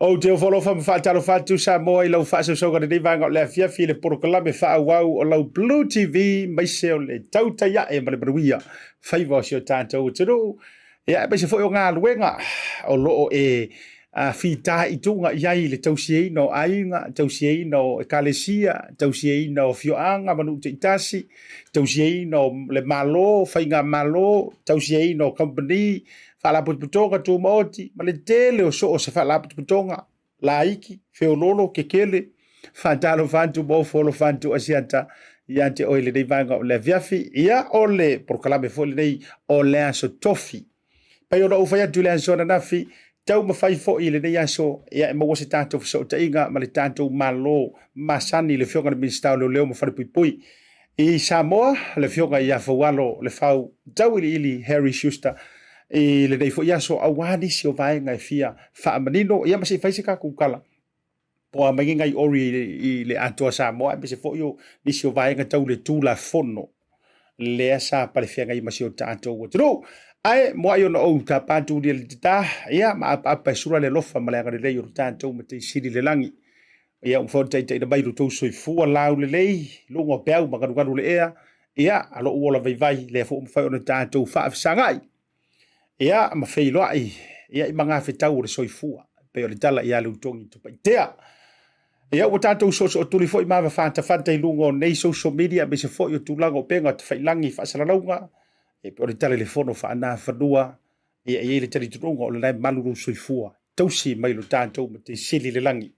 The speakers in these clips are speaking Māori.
O te ofolo fa mawhaatalo whatu Samoa I lau whaasausoga ni vanga o le fiafi le porokalame whaawau o lau BluTV maise o le Tautai e Maruia whaiva o sio tātou turu. Ia e se fo o ngā luenga o loo e whita I tunga iai le tausiei no ainga, tausiei no ekalesia, tausiei no fioanga manu te itasi, tausiei no le malo, whainga malo, tausiei no company, whaalaputuputonga tu maoti, ma le tele o so o se whaalaputuputonga, la iki, whiololo, kekele, whaatalo whantu, mofolo whantu, asiata, ia te oile nei vanga o le viafi, ia o le porkalame fo le nei o le aso tofi. Pai ona ufaya tu le aso na nafi, tau mawhai fo I le nei aso, ia e mawa se tātou fiso ta inga, ma le tātou malo, masani le whionga na ministau leo leo mawhare pui pui. I Samoa, le whionga I a Faualo, le whau, tau ili Harry Schuster, I le nei fo I aso awani si o vaenga I fia, wha manino, ia masi whaise ka kukala. Po a manginga I ori I le atua Samoa, masi fo yo, nisi o vaenga tau le tūla fono, le asa pale whianga I masi o tātou. Turu, ai mo ayo no ta patu di ta ia ma apa sura le lofa ma le ngare le yo tanto me te sidi le langi ia un forte te da bai to so fu la le le lo ngo pe ma ka le ia ia alo ola vai vai le fo fa no tanto fa sangai ia ma fe lo ai ia I manga fe tau le so fu pe le tala ia lu tongi to pai te ia o tanto so tu li fo I ma fa ta lu ngo nei social media be se fo yo tu lango pe nga fa langi fa sala longa e pe o le telefono fa ana fanua e le telefono o le maluru soifua tausi mai lo tanto me te sili le langi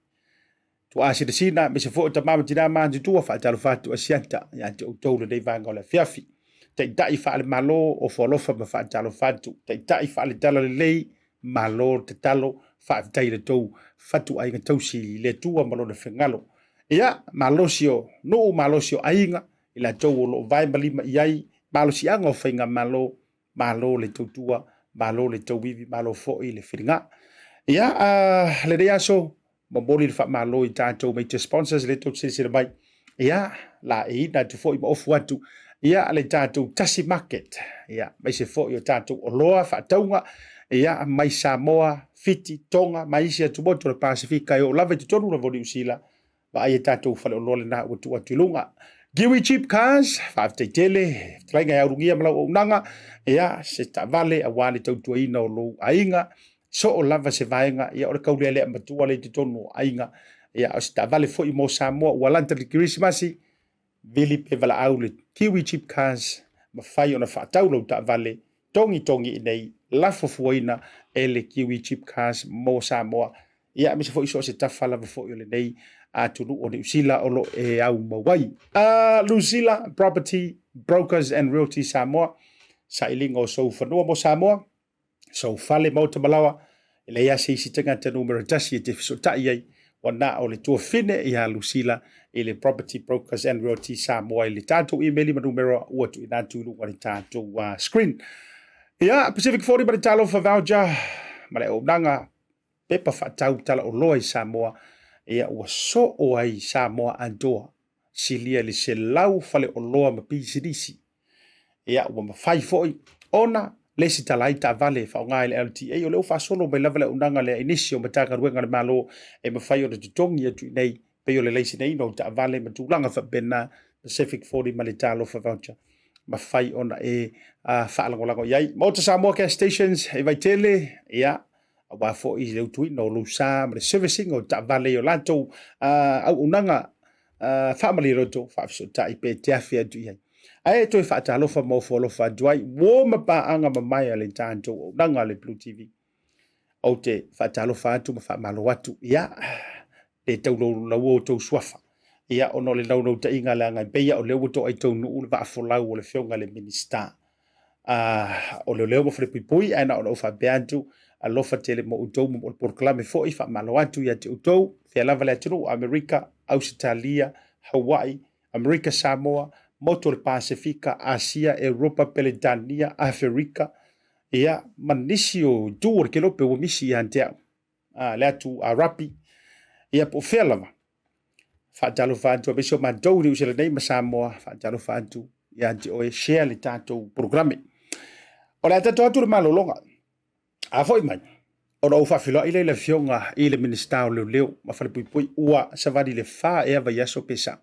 tu asi de sina me se fo ta mama tina ma tu fa talo fa tu asianta ya te o tolo dei vanga o le fiafi te dai fa le malo o fo fa me fa talo fa tu te dai fa le talo le lei malo te talo fa tai le tou fatu ai tausi le tua malo le fengalo ia malosio no malosio ainga ila tou lo vai malima iai malo si anga o whainga malo le tautua, malo le tauwiwi, malo fo'i le whiringa. Ia, le rea so, maboli le wha malo I tātou mei te sponsors le tau siri mai. Ia, la e ina tu fo'i ma ofu atu. Ia, le tātou Tasi Market. Ia, mai se fo'i o tātou o loa, wha taunga. Ia, mai Samoa, Fiti, Tonga, mai isi atu moto le Pasifika. Ia, o lava te tonu la voli usila. Wa ai tātou whale o loa le na atu atu lunga. Kiwi cheap cars, whaaftai tele, trainga ya urungia malau o unanga, ia, se ta vale, a wale tautua ina o lou ainga, so o lava se vaenga, ia ora kauri alea matua le te tonu ainga, ia, o se ta vale fo I mo Samoa, ualanta le Kirismasi, vili pe vala au le Kiwi cheap cars, ma fai ona whaatau lau ta vale, tongi inei, lafo fuaina, ele Kiwi cheap cars mo Samoa, ia, misa fo iso se tafa lava fo I le nei, tunu o Usila olo e au mawai. Lusila Property Brokers and Realty Samoa. Sa ilingo so whanua mo Samoa. So fale Maota malawa. Ele ia se isi tanga te numero tasi e te fisotai ai. Wana o le tua fine ia Lusila ele Property Brokers and Realty Samoa. Ele tātou emaili ma numero uatu I nātu lunga ni tātou screen. Ia Pacific 40 ma le talo fa voucher. Ma le o nanga pepa whaatau tala o loa I Samoa. Ia ua so o ai Samoa andoa silia le se lau fale o loa ma pisidisi. Ia ua mawhai foi ona le si talai ta vale fa ngai le LTA o leo fa solo mai lava le unanga le inisio mataka ruenga le malo e mawhai o le tutongi atu nei pe o le leisi nei no ta vale ma tulanga fa bena Pacific 40 ma le talo fa voucher. Mawhai ona e whaalangolago iai. Maota Samoa gas stations e Vaetele ia wa fo I le tui no lo sa ma servicing o ta vale o lanto au unanga family roto fa so ta I pe te afia tu ia ai to fa ta lo fa mo fo lo fa duai wo ma pa anga ma mai le tanto unanga le BluTV o te fa ta lo fa tu ma fa malo watu ia e tau lo wo to swafa ia ono le no ta inga la ngai pe ia o le wo to ai to nu va fo la o le fionga le minister o le mo fle pui ana o fa beantu alofa tele mo utou mo proclame fo I fa malo atu ia te utou fe lava le tru America, Australia, Hawaii, America Samoa, moto le Pasifika, Asia, Europa, Pelentania, Afrika, ia manisio dur ke lope o misi ante le atu Arapi, ia po fe lava. Fa talo fa atu besio ma douri usele nei ma Samoa, fa talo fa atu ia ante o share le tato programe. O le tato atu le malolonga. A foi mai. Ona o whawhilo i le fionga i le minister o leo ma whale pui ua savadi le wha ea vai aso pesa.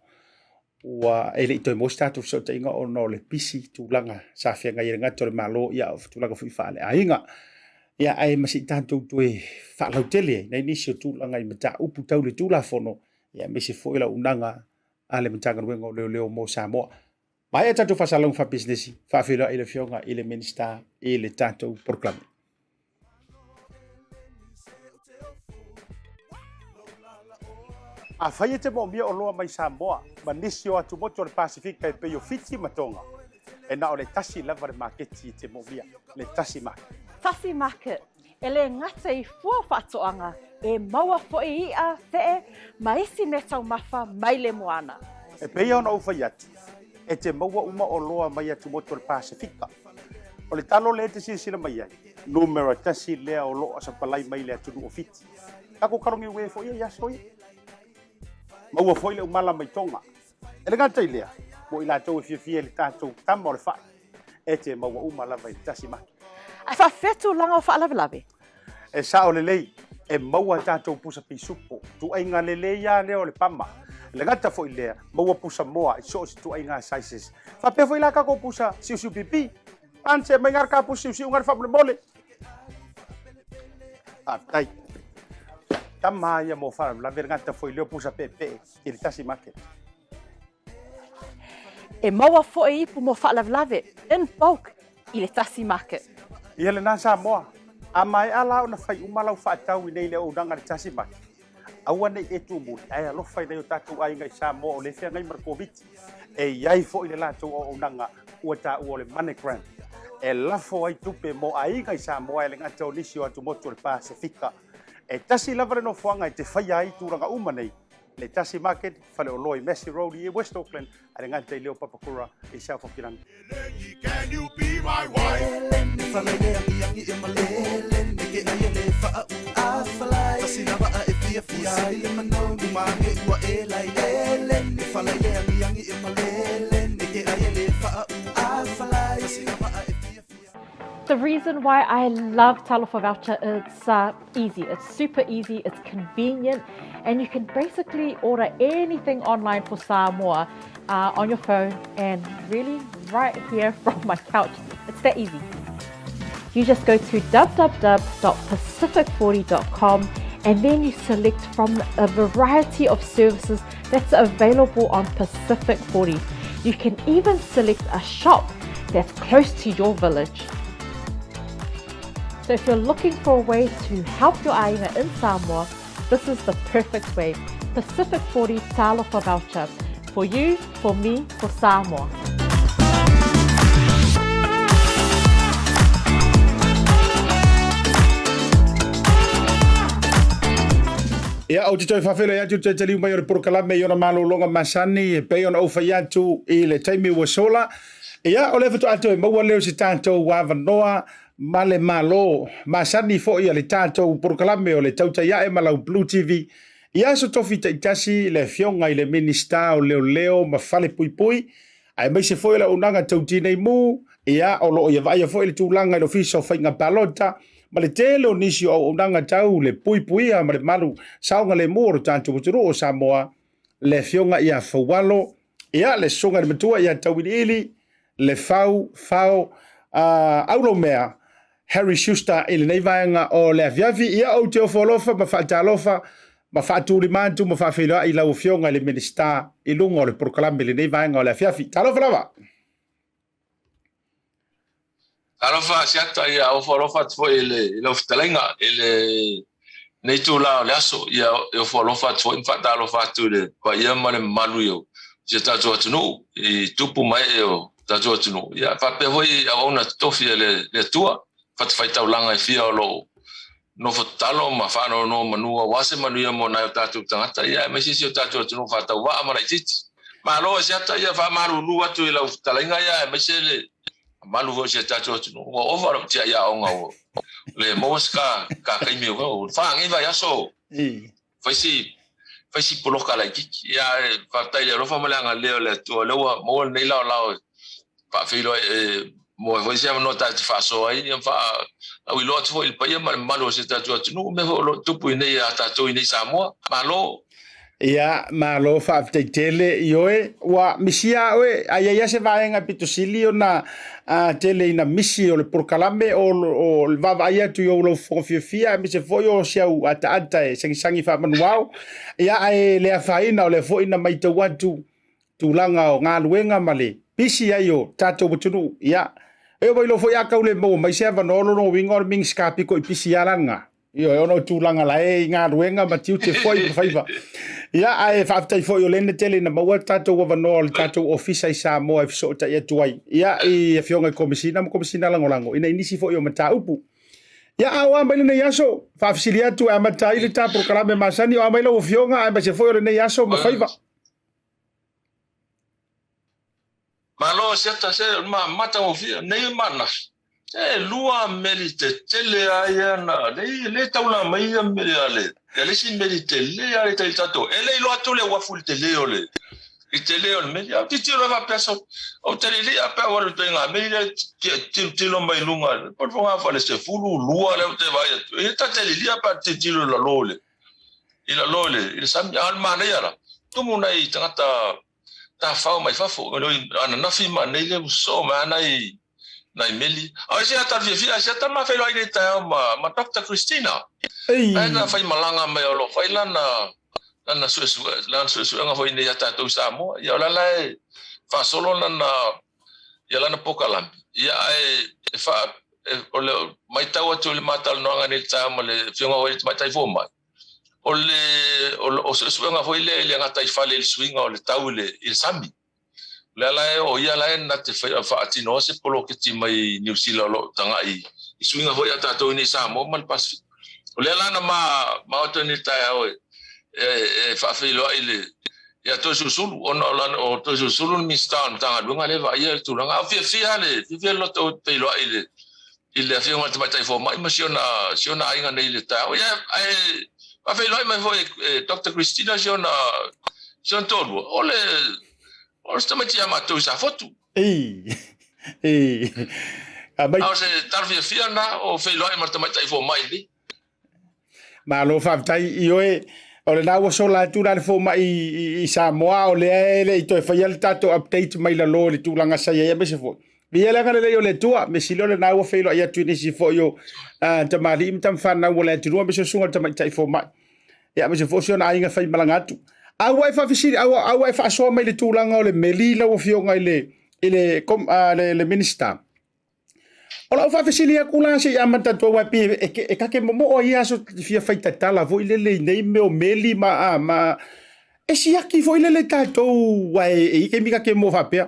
Ua ele i toi mo statu so te inga o no le pisi tūlanga sa whianga i ngato le malo ia o tūlanga fui wha le ainga. Ia ai masi tātou tue whaalau tele nei nisi o tūlanga i mata upu tau le tūla fono ia mesi fōila unanga a le matanga nuenga o leo mo Samoa. Mai e tātou whasalau wha businessi whawhilo i le fionga i le minister i le tātou proklame. A whaia te mo mia o loa mai Samoa, ma nisi o atu moto le Pasifika e peo fiti matonga. E na o le Tasi lava le marketi te mo mia, le Tasi Market. Tasi Market, e le ngata i fua whatoanga, e maua fo i a te ma isi me tau mawha mai le moana. E peo ona uwhai atu, e te maua uma o loa mai atu moto le Pasifika. O le talo le te sila mai ai, numero Tasi lea o loa sa palai mai le atu o fiti. Kako karongi ue fo ia yasoi? Maua foi le umala mai tonga. E le ngata i lea, mo i lātou e fia le tātou tama o le whai. E te maua umala vai Tasi Market. A whawhetu langa o whaalawe. E sa o le lei, e maua tātou pusa pisupo. Tu ainga le lei ia leo le pama. Le ngata foi lea, maua pusa moa i so si tu ainga sizes. Whapea foi la kako pusa siu pipi. Anse mai ngar ka pusa siu ngar whapule mole. Tai. Tama ia mo fara la vergata foi leo pusa pepe i le Tasi Market. E maua fo e ipu mo whaalawe in bulk i le Tasi Market. Ia le nasa moa. A mai ala ona fai umalau whaatau i nei le o danga le Tasi Market. Aua nei e tu muli. Ai alo fai nei o tātou ai ngai Samoa o le whea ngai markoviti. E iai fo i le lātou o danga ua tā ua le MoneyGram. E lafo ai tupe mo ai ngai Samoa e le ngata o nisi o atu moto le Pasifika. E tasi lava le no fuanga i te whaia ai tūranga uma nei. Le Tasi Market, whale o loi Massey Road i West Auckland, a le ngata i leo Papakura i South Auckland. Can you be my wife? The reason why I love Talofa Voucher, it's easy, it's super easy, it's convenient, and you can basically order anything online for Samoa on your phone and really right here from my couch. It's that easy. You just go to www.pacific40.com and then you select from a variety of services that's available on Pacific 40. You can even select a shop that's close to your village. So if you're looking for a way to help your ainga in Samoa, this is the perfect way. Pacific 40 Talofa Voucher. For you, for me, for Samoa. Ia au te toi whawhelo i atu te te liu mai o le porokalame i ona malolonga masani e pei ona uwha i atu i le taimi ua sola. Ia o le whatu atu e maua leo si tātou wawanoa ma le malo masani fo i le tātou porokalame o le Tautai e malau BluTV. Ia so tofi te itasi le fionga i le minista o leo ma fale pui pui. Ai mai se fo i la unanga tauti nei mu. Ia o lo ia vai fo i le tūlanga i lo fiso whainga balota. Ma le telo nisi o unanga tau le pui pui a ma le malu saunga le moro tātou uturu o Samoa. Le fionga ia Faualo. Ia le songa le matua ia tau ili. Le fau aulo mea. Harry Schuster i le neivaenga o le aviavi. Ia o te ofolofa ma whaatalofa. Ma whaaturi mantu ma whawhiloa i lau fionga i le minista i lunga o le proklame le neivaenga o le aviavi. Talofa lawa. Alofa Asiata ia ofolofa tfo ile oftalenga ile nei tu la le aso ia ofolofa tfo infata alofa tu le pa ia male malu yo je ta jo tunu I tupu mai yo ta jo tunu ia fa pe voi a ona tofi le tua fa te faita ulanga I fia lo no fotalo ma fa no manua wase manuia mo na ta tu tangata ia me si ta jo tunu fa ta wa mara titi ma lo Asiata ia fa maru nu atu ile oftalenga ia me se le malu ho se tato no o over tia ya onga o le mosca ka kai mi o fa ngi va ya so faisi poloka la ki ya fa tai le rofa malanga le to le mo nei la fa filo mo foi se no ta te fa so ai fa au lo te foi pa ia malo se ta tu no me lo tu pu nei ata tu nei Samoa malo ia malo fa tele ioe wa misia oe ai se vaenga pitusili ona tele ina misi o le porkalame o le vavaia tu yo lo fofia mi se foi o siau ata e sangi fa manuao ia ai le faina o le foi na mai tu watu tulanga o ngā luenga male pisi ai o tato butunu ia e vai lo foi akau le mo mai se vanolo no wingo ming skapi ko pisi alanga io ono tulanga la e ngā luenga ma tiu te foi faiva ia ai faftai foi o lene tele na maua tato wa vanol tato ofisa i Samoa e so ta ia tuai ia e fionga komisina langolango ina inisi foi o mata upu ia awa mai le yaso fafsilia tu amata ile ta proklame masani o mai lo fionga ai ma se foi o le yaso ma faiva malo se ta se mata o fia nei manas lua melite tele ai na le taula mai mele ale ele sin melite le ale tato ele lo atole wa full tele ole itele ole mele a titiro va peso o tele le apa wa lo tenga mele tilo mai lunga por favor fa le se fulu lua le te vai e ta tele le apa titiro la lole il sam alma ne yara tumu nai tangata ta fa mai fa fo no ana na fi ma nei le so ma nai meli ai se ata via se ata ma felo ai ta ma Dr. Christina ai na fai malanga mai o lo fai lana su nga foi ni ata to Samoa ya la fa solo lana pokalam ya ai fa o le mai tawa tu le matal no nga ni ta ma le fionga o mai tai fo mai o su nga foi le nga tai fa le swinga o le tau le il sambi la o ia la na te fa atino se polo ke ti mai New Zealand lo tanga i swinga foi ata to ni Samoa mal Pacific la na Maota ni tai o fa filo ile ya to sulu o to sulu mi stan tanga lunga le va ia tu langa fia lo to filo ile fia ma tai fo mai siona inga nei le tai o ya ai fa filo mai foi Dr. Christina siona todo ole o sta mai ama to sa foto abai au se tar fia na o filo mai tai fo mai ni ma lo fa tai ioe o le naua sola tu la fo mai i Samoa o le i to fa yel tato update mai la lo le tu langa sa ia me se fo vi la ngale le o le tua me silo le naua felo ia tu ni si fo yo ta mali im tam fa na o le tu me se sunga ta mai tai fo mai ia me se fo sio na inga fa malanga tu a wai fa fisiri a wai fa so mai le tu langa o le meli la o fio ngai le kom le minister ola fa fisili ya kula se ya mata to wa pi e ka ke mo o ia so fia faita tala vo ile le nei me o meli ma e si aki vo ile le tato wa e ke mi ka ke mo fa pe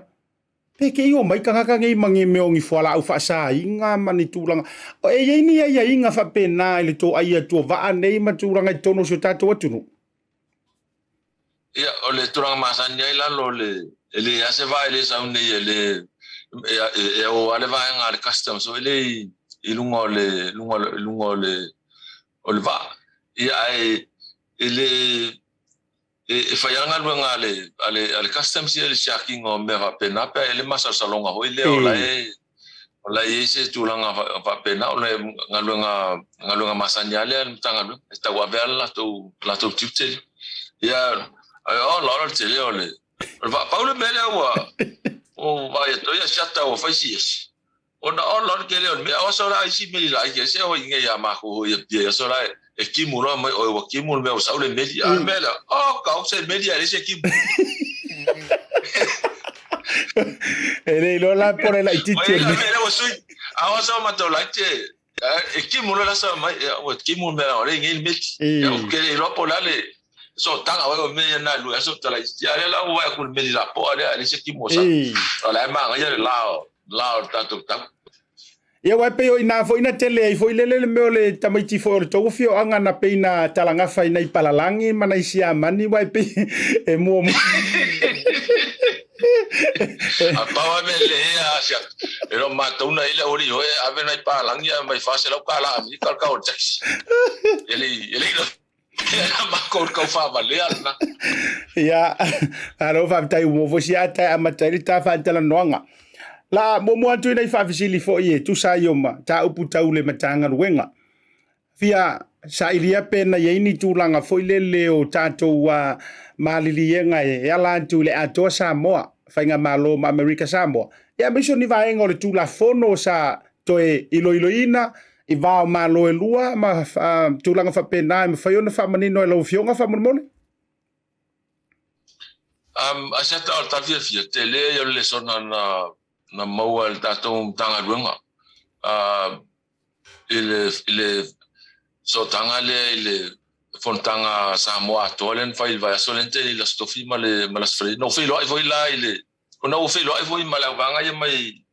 pe ke yo mai ka ka ngai mangi me o ngi foala au fa sa inga mani tulanga o e ye ni ya inga fa pe na ile to ai to va nei ma tulanga tono so tato wa tunu ia o le tulanga masanya ila lo le ya se va ile sa nei le o ale va nga le custom so ele lungo le va ele fa yanga lunga ale custom si ele shaking o me va pena pe ele masa salonga ho ele o la ese tulanga va pena o le ngalunga masanya le tanga sta wa bella to tipte ya o la tele ole va paulo mele wa o vai to ya chata o fai si ona o lor ke le me o so la si me la ke se o inge ya ma ko ya pie so la e ki mu no o ki mu me o sa le me ya me la o ka o se me ya le se ki ele lo la por el haití me o so a o so ma to la te e ki mu la sa ma o ki mu me o le ngi me ya o ke le lo por la le so tanga wa me na lu so tala ya la wa ku me la po ale se ki mo sa ala ma ya la tato ia wa pe ina fo ina tele fo ile le me le tamaiti fo le to fio anga na pe ina talanga fa ina ipalalangi mana isia mani wa pe e mo apa wa me le ya sia pero mata una ile ori o ave na ipalangi mai fa se la kala mi ka o taxi ele era ma ko fa valer na ya alo fa tai mo fo sia ta amatai ta fa tala noanga La mo atu nei fa fisili fo ie tu sa yoma ta upu tau le matanga wenga. Fia sa iria pena ye ni tulanga fo ile leo tato wa malilienga e ala tu le ato Samoa fainga malo ma America Samoa. Ya miso ni vaenga le tula fono sa toe iloina I va malo e lua ma tulanga fa pena ma fa yona fa manino e lo fionga fa mole. Asiata o tafia fia te le yo le sona na maua le tatou tanga ruanga. Ile so tanga le fontanga Samoa tolen fa il va solente la stofi ma la sfre no filo ai voi la ile ona o filo ai voi ma la vanga ye mai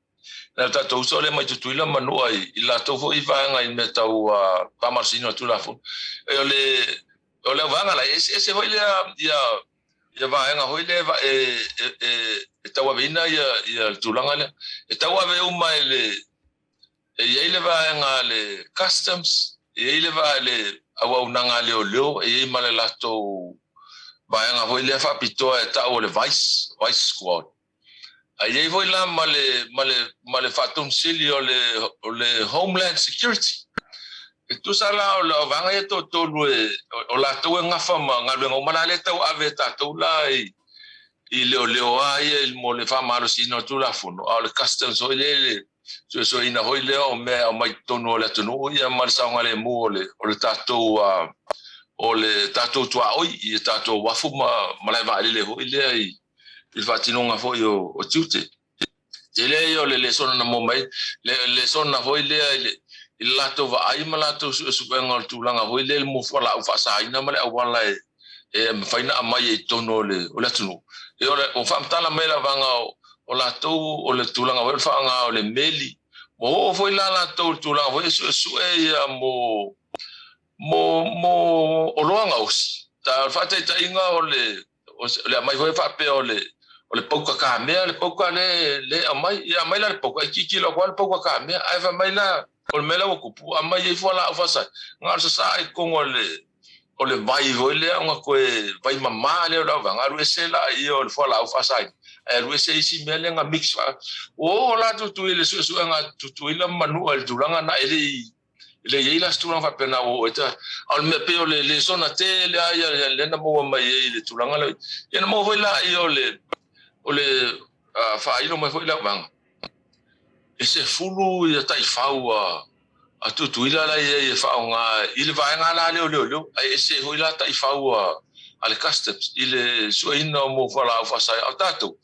la tatou sole mai tutuila manu ai la to voi vanga in metau pa marsino tu la fo e le vanga la ese voi ya vanga voi le va e tawa vina ya tulanga le e tawa ve uma ele vanga le customs ele va le awa unanga leo e male lato vanga voi le fa pito e ta o le vice squad ai voi la male fatum sili o le homeland security e tu sala o la vanga e to o la to nga fama nga lo ngomala le to aveta to la I leo ai il mo le fa malo sino tu la funo o le customs o le so ina hoi leo me o mai tono le tono ia mar sa ngale mo o le tato tua oi I tato wafu ma le va le hoi le il fatino nga foi o tute ele yo le sona na mo mai le sona hoi le il lato va ai ma lato su ngol tu langa hoi le mo fa la fa sa ina ma le wala e faina mai tono le o le tono e o fa tala me la vanga o lato o le tulanga o fa nga o le meli o foi la lato tulanga foi su e mo o loanga os ta fa ta inga o le mai foi fa pe o le pouka ka me le pouka le mai la pouka ki lo qual pouka ka me ai fa mai la o mela o kupu mai e fa la fa sa nga sa ai con o le vai voi le nga ko vai mama le la vanga ru se la I o le fa la fa sa e ru se si me le nga mix o la tu ile su nga tu ile manu al duranga na le yeila stula fa pena o eta al me pe o le sona te le ai le na mo mai le tulanga le ye na mo voi la I o le fa ilo mai foi la vanga ese fulu ia tai fau a tutuila la ia fa nga ile va nga la le ese foi la tai fau al customs ile so ina mo fa la fa sa tato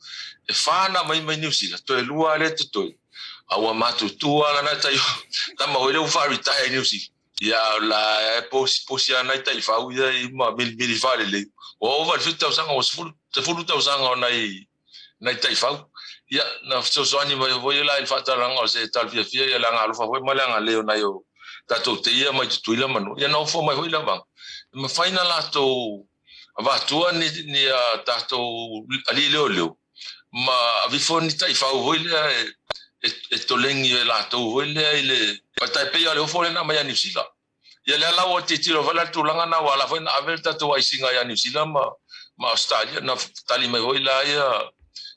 e fa na mai New Zealand to lua le to awa matu tua na tai tama o le fa retire New Zealand ia la posi ana tai fau ia ma mil fa le o over 5000 was full te full 1000 na tai fau ia na so ani mai voi la il fata ranga o se tal fia ia la ngalo fa voi mala nga leo na yo tato te ia mai tuila manu ia no fo mai voi la bang ma final ato va tua ni tato ali leo ma vi fo ni tai fau voi le e tolengi la to voi le ile patai pe ia le fo le na mai New Zealand ia le la o te tiro vala tulanga na wala foi na averta to ai singa ia New Zealand ma Australia na tali mai voi la ia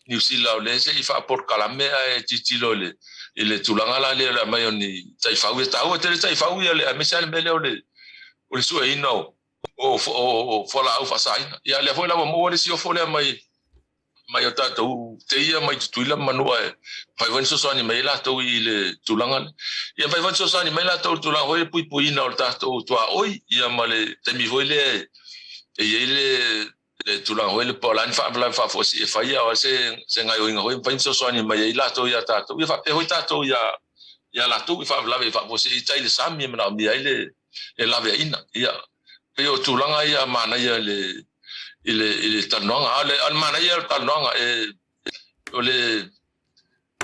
New Zealand le se fa por kalame e titilo le tulanga la le mai oni tai fau ta o te tai fau ia le mesal mele o le su ino o fo la fa sai ia le foi la mo le si o fo le mai o tatou te ia mai tuila manua e pai van so ani mai la to I le tulanga ia pai van so ani mai la to tulanga hoi pui na o tatou tua oi ia male te mi voi le e le tulanga hoi le polan fa fo si fa ia o se ngai o inga hoi pai so ani mai la to ia tatou ia fa pe hoi tatou ia la to fa la fa fo si tai le sami na mi ile la ve ina ia pe o tulanga ia mana ia ile tanonga al mana ia tanonga ole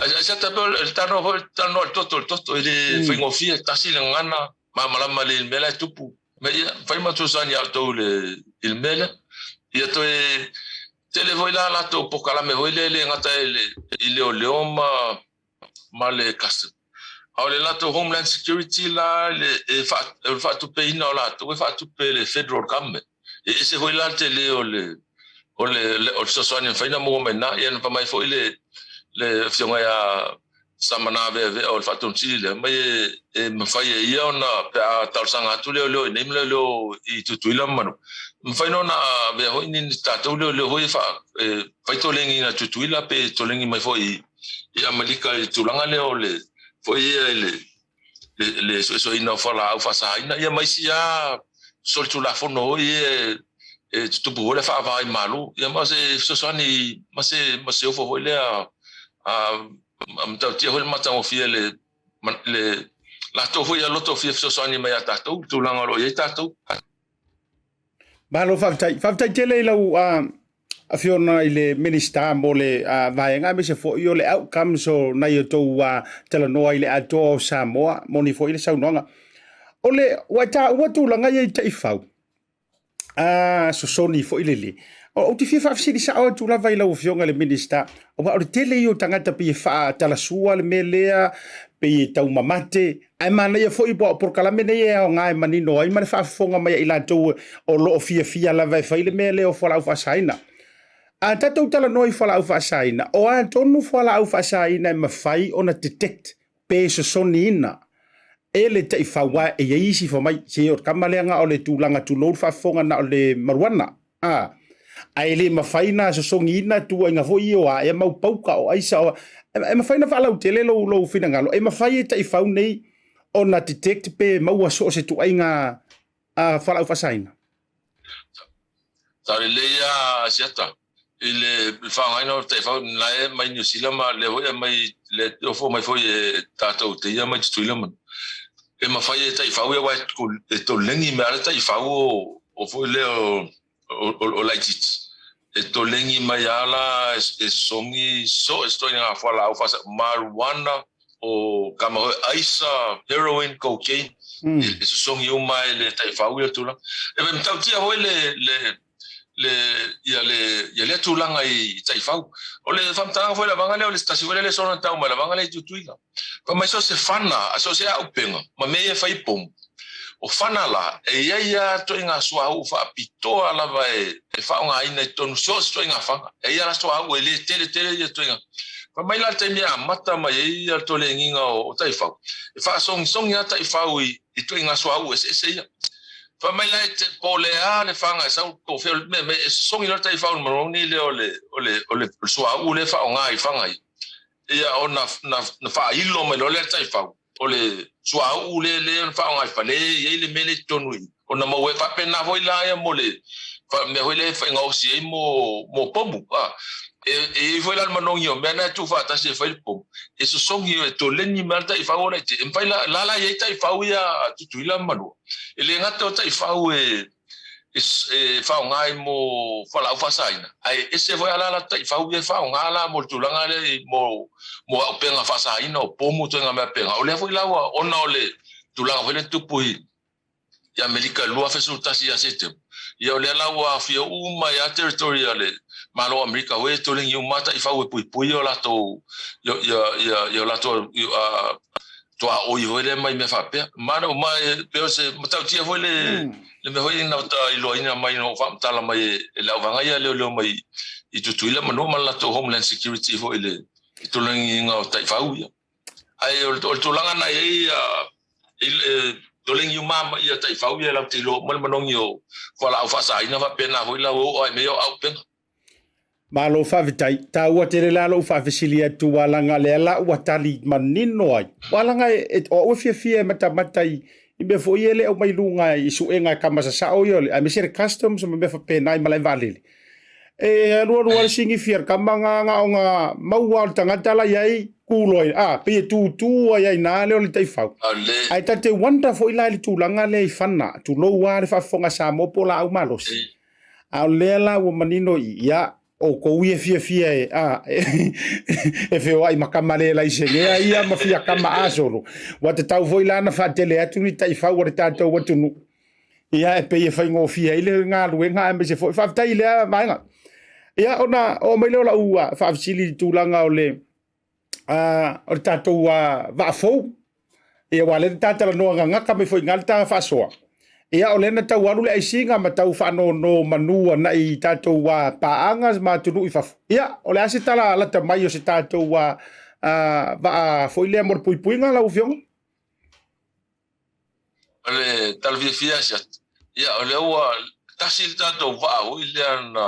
Asiata Pio el tano toto ile fingofia tasi ngana mala male mela tupu me fai matusani alto il mela ia to tele voila la to pokala me voile le ngata ile o leoma male custom ole la to homeland security la le fa tu pe ina la to fa tu pe le federal government e se voila tele o so soani faina mo mena ia pa mai foi le fionga samana ve o faton chile mai me fai ia na pa tal sanga tu le nem le I tutuila manu me fai no na ve ho ni tatu le ho fa fai to lengi na tutuila pe to lengi mai foi ia malika tulanga le ole foi le so ina fala au fa sa ina ia mai sia sol tu la fono tu bu le fa vai malu ia ma se so ni ma se fo le am tau tia hol mata o fia le la to foi a loto fia so ni mai ata tu langa lo ia tatu Malo faftai tele lau a fiona I le minister mo le vaenga me se fo yo le outcome so na yo to tela no I le ato Samoa mo ni fo ile saunonga ole watu langa ye tai fau so ni fo ile le o ti fi fa fsi sa o tu la vai lau fiona le minister o ba o tele yo tangata pi fa tala sua le melea pe tau mamate ai mana ia foi bo por kala mene ia o ngai manino ai mana fa fonga mai ila tu o lo fia la vai fa ile mele o fola fa saina a tatu tala noi fola fa saina o a tonu fola fa saina ma fai ona detect pe so sonina ele te fa wa e isi fo mai se o kamalenga o le tulanga tu lo fa fonga na o le marwana ai le ma fai na so songina tu nga fo io a e mau pauka o aisa o e ma fai na fa lau tele lo fina ngalo e ma fai te fa nei ona detect pe mau so se tu ainga fala fa saina tare le ya siata ile fa ngai no te fa na e mai New Zealand ma le ho mai le o fo mai fo e tato te ya mai tu ile man e ma fai te fa we wa to lengi me ala te fa o fo le o light to lengi mai ala songi so estoy na fala o fa marijuana o kama aisa heroin cocaine eso songi o mai le tai fa u tu la e me tau tia ho le tu langa I tai fa o le famta foi la banga le stasio le sona tau ma la banga le tutuila pa mai so se fana so se a upenga ma me e fai pom o fana la e ia to inga sua u fa pito ala vai e fa nga ina tonu so inga fa e ia la sua u le tele to inga pa mai la te mia mata mai ia to le nginga o tai fa e fa song ia tai fa u I to inga sua u se ia fa mai la te pole a le fa nga sa ko fe me song ia tai fa mo ni le ole sua u le fa nga I fa nga ia ona na fa ilo me lo le tai fa ole sua u le fa nga fa le ye le mele tonu ona mo we fa pena voi la ya mole fa me hoi le fa nga o si mo pomu e foi la manongio me na tu fa ta se fa il pom e so songi to leni malta I fa ora te en fa la ye tai fa ya tu ila manu ele ngata tai fa fa ngai mo fa la fa saina ai ese foi ala tai fa fa ngala mo tu langa le mo penga fa saina o pomu to nga me penga ole foi la ona ole tu langa foi tu pui ya Amerika lua fe su tasi ya sete ya ole la wa fi uma ya territoriale malo Amerika we to ling mata I fa we pui o la to yo la to to a o yo le mai me fa pe mano mai pe se mata tia foi le me hoi na ta I lo ina mai no fa tala mai la vanga ya le mai I tutuila mano mala to homeland security foi le to ling nga ta fa u ai o to langa na il Doling mama ia tai fau ia lau te lo mal manong yo fala au fasa ina va pena hoi la o ai me au pen malo fa vitai ta ua te la lo fa fisilia tu walanga le la ua tali manino ai walanga o fia mata I me fo ile o mai lunga I suenga kama sa o yo ai me ser customs me fa pena I malai vale ruo singi fier kama nga mau al tangata la yai kuloi pe tu ai na le o le tai fau ai ta te wonder fo ila le tulanga le fana tu lo wa le fa fonga sa mo pola au malos au le la o manino ia o ko wie fia e fe wai makamale la isenge ia ma fia kama asolo wa te tau fo ila na fa tele atu ni tai fau o ta to watu nu ia e pe fa ngo fia ile nga luenga me se fo fa tai le mai ia ona o mai la ua fa fili tulanga o le o tatou va fou e wale tata no nga me foi ngalta fa soa ia o lena tau alu le aisinga ma tau fa no manua na I tatou paanga ma tunu I fa ia o le asita la ta mai o se tatou va foi le mor pui nga lau fiong Ale talvia sia ia ole wa tasi tato va o ile na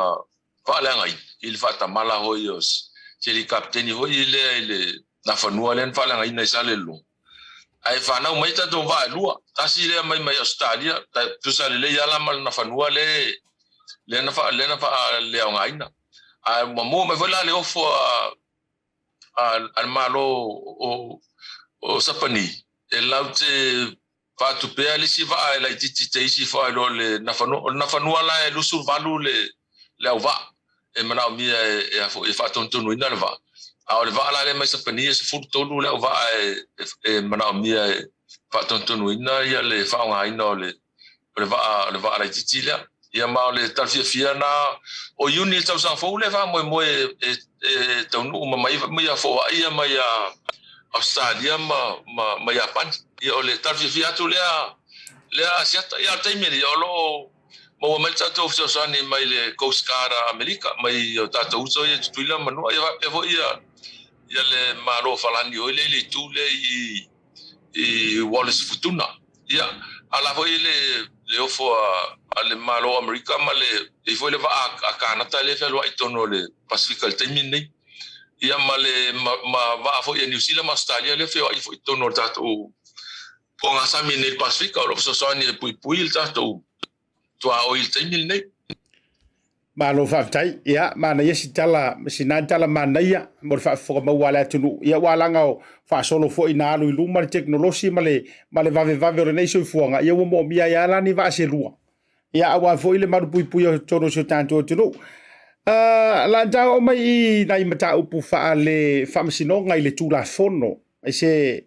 va la ngai il fa tamala hoios cheli kapteni ho ile na fanua len fa la ngai na sale lu ai fa na mai tato va lua tasi le mai Australia tu sale le ya la mal na fanua le na fa le ngai na ai mo me vola le ofo al malo o sapani e laute fa tu pe ali si va la titi te si fa lo le na fanu la lu su valu le va e mana mi e fa tonto no ina va a le va la le mai sapani se fu to lu le va e mana mi fa tonto no ina ya le fa nga ina le va la titi le ia ma le tal fia na o uni tau sa fo le va mo e tau no mai ia fo ia mai Australia ma Japan ia ole tarfia tu le Asiata ia taimi ia lo mo mai tato so ni mai le Coast Guard America mai tato uso ia tuila manu ia vo ia le maro falani o le tu i Wallace Futuna ia ala vo le ofo ale maro America ma le e foi le va a Canada le felo ai tono le Pacific taimi nei ia male va foi New Zealand ma Australia le feo ai foi tono tato po nga sa mi nel Pacific o so so ni pui il tato to a oil taimil nei ma lo fa tai ia ma na yesi tala sinan tala mana ia mo fa fo ma wala tunu ia wala nga fa solo fo ina lu lu ma teknologi male va re nei so fuanga ia mo mia ia la ni va se lua ia awa fo ile ma pui o tono so tanto tunu la dao mai nai mata upu fa le famsino ngai le tula fono ai se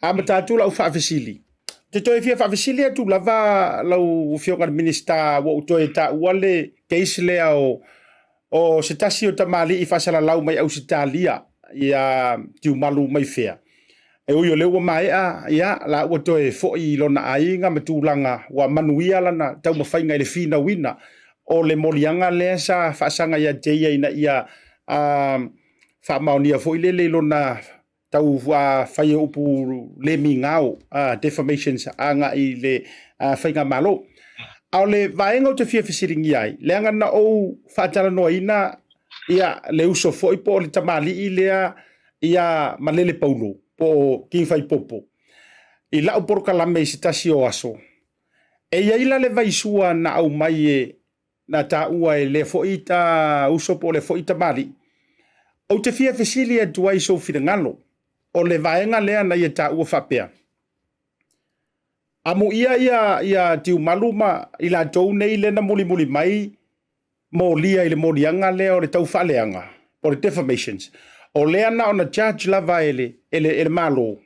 amata tula u fa fasili te toi fia fa fasili tu lava lau fionga minista wo toi ta wale case le o se tasi o tamali I fa sala lau mai au Italia ia tiu malu mai fea e o yo le wa mai ia la wo toi fo I lona ainga matulanga wa manuia lana tau mafai ngai le fina wina o le molianga le sa fasanga ia teia ina ia fa maunia foi le lona tau wa fai upu le mingao defamations anga I le fainga malo au le vaenga o te fia fisiringi ai le anga na o fatala no ina ia le uso foi po le tamali I lea ia malele paulo po king fai popo I la por kalame sitasi o aso e ia ila le vaisua na au mai na ta ua le foita uso po le foita mali o te fia fesili e tuai so finangalo o le vaenga lea na ia ta ua fapea amu ia tiu maluma ila tou nei le na muli mai mo lia ile molianga lea o le tau faleanga o le defamations o lea na ona judge lava ele malo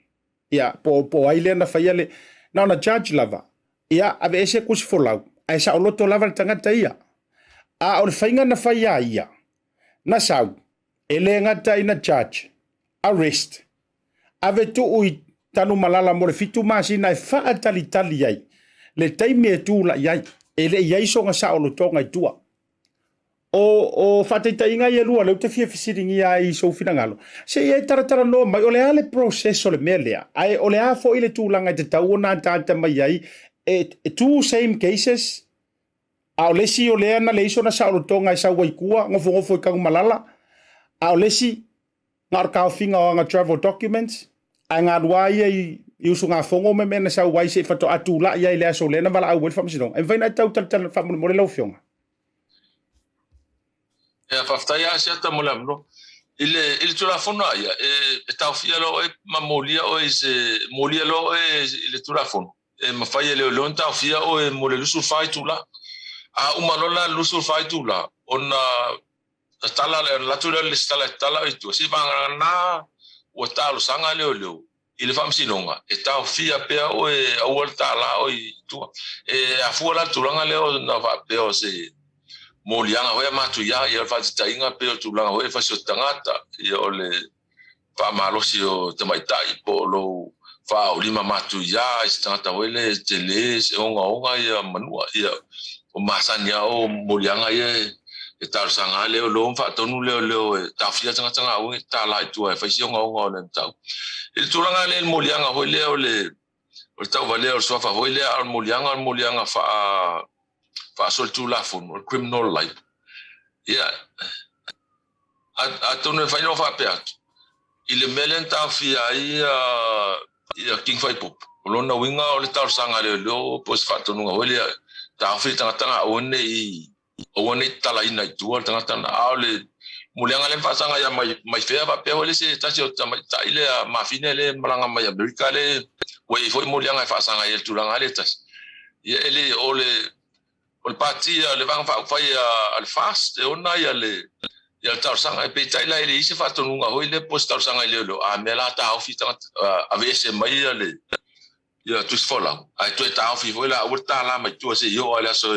ia po aile na faiale na ona judge lava ia ave ese kusi folau ai sa o loto lava le tangata ia o le fainga na faia ia na sau ele ngata ina charge arrest ave tu ui tanu malala mo le fitu masina e faa tali ai le taimi e tu la iai ele iai so nga sa o loto ngai tua o fatita inga ia lua le te fia fisiringi ai so finangalo se ia taratara no mai ole ale processo le melea ai ole a fo ile tu langa te tau na tata mai ai two same cases ao lesi o lea na leiso na sa o tonga sa waikua ngofo I malala ao lesi ngar ka finga o nga travel documents a nga ruai I usu nga fongo me na sa wai se fato atula ia ile so le na mala au fam sino en vaina tau tal fam mo le fionga e fafta ia Asiata mo le no ile tula fono ia e tau fia lo ma molia o se molia lo ile tula fono e ma fai le lo tau fia o mo le lusu fai tula a umalola lusul faitu la ona tala la tula le tala itu si banga na o talo sanga le ile fam sinonga e tau fia pe o o tala o tu e a fuala tulanga le na va pe o se molianga ho ma tu ya fa tainga pe o tulanga ho fa so tangata e o le fa malo si o te mai tai po lo fa o lima ma tu ya tangata ho le tele onga ya manua ya o masanya o molianga e tal sanga le lo fa tonu le ta fia tanga o ta la tu e fa si ngo le tau e tu langa le molianga ho le o tau vale o sofa ho le al molianga fa sol tu la fun o criminal life ya a tonu fa no fa pe ile melen ta fia ia king fai pop lo na winga o le tal sanga le lo pos fa tonu ho le ta fi tanga o ne tala ina tu tanga ale mulianga le fasanga ya mai fea va pe ole se ta se ta ile ma finele malanga mai america le we foi mulianga fasanga el tulanga le tas ye ele ole ol partia le vang fa al fast e ona ya le ya ta sanga pe ta ile ile se fa tonunga ho ile post ta sanga ile lo a mela ta ofi ta ave se mai le ya tu fola ai tu ta ofi vola urta la mai tu se yo ala so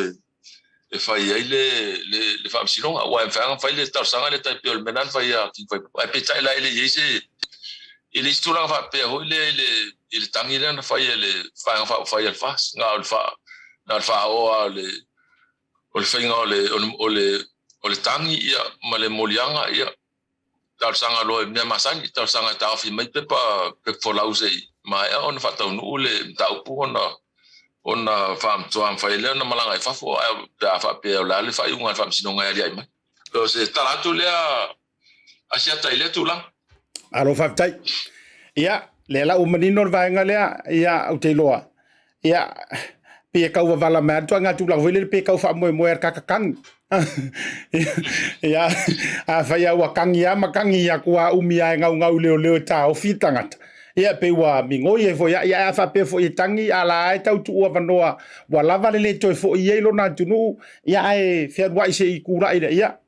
e fai le fa sinonga wa fa le ta sanga le ta pe el menan fa ya ki fa pe ta ile ile ele istura fa pe ho le tangi le fa le fa el fas nga fa o le finga o le tangi ia ma le molianga ia tal sanga lo me masani tal sanga ta fi mai pe folause ma on fa ta no le ta pu ona fam to am fa ile na malanga fa fo da fa pe la le fa unga fam sinonga ia mai lo se talatu le asiata ile tu lang alo fa tai ia le la o manino va nga le ia o te loa ia pe ka wa vala ma to nga tu la vele pe ka fa mo ka kan ia a fa ya wa kan ia ma kan ia kwa umia nga le ta o fitanga ia pe wa mingo ye fo ia fa pe fo itangi ala ai tau tu wa vanoa wa lava le to fo ye lo na tunu ia ai fe wa se I kura ia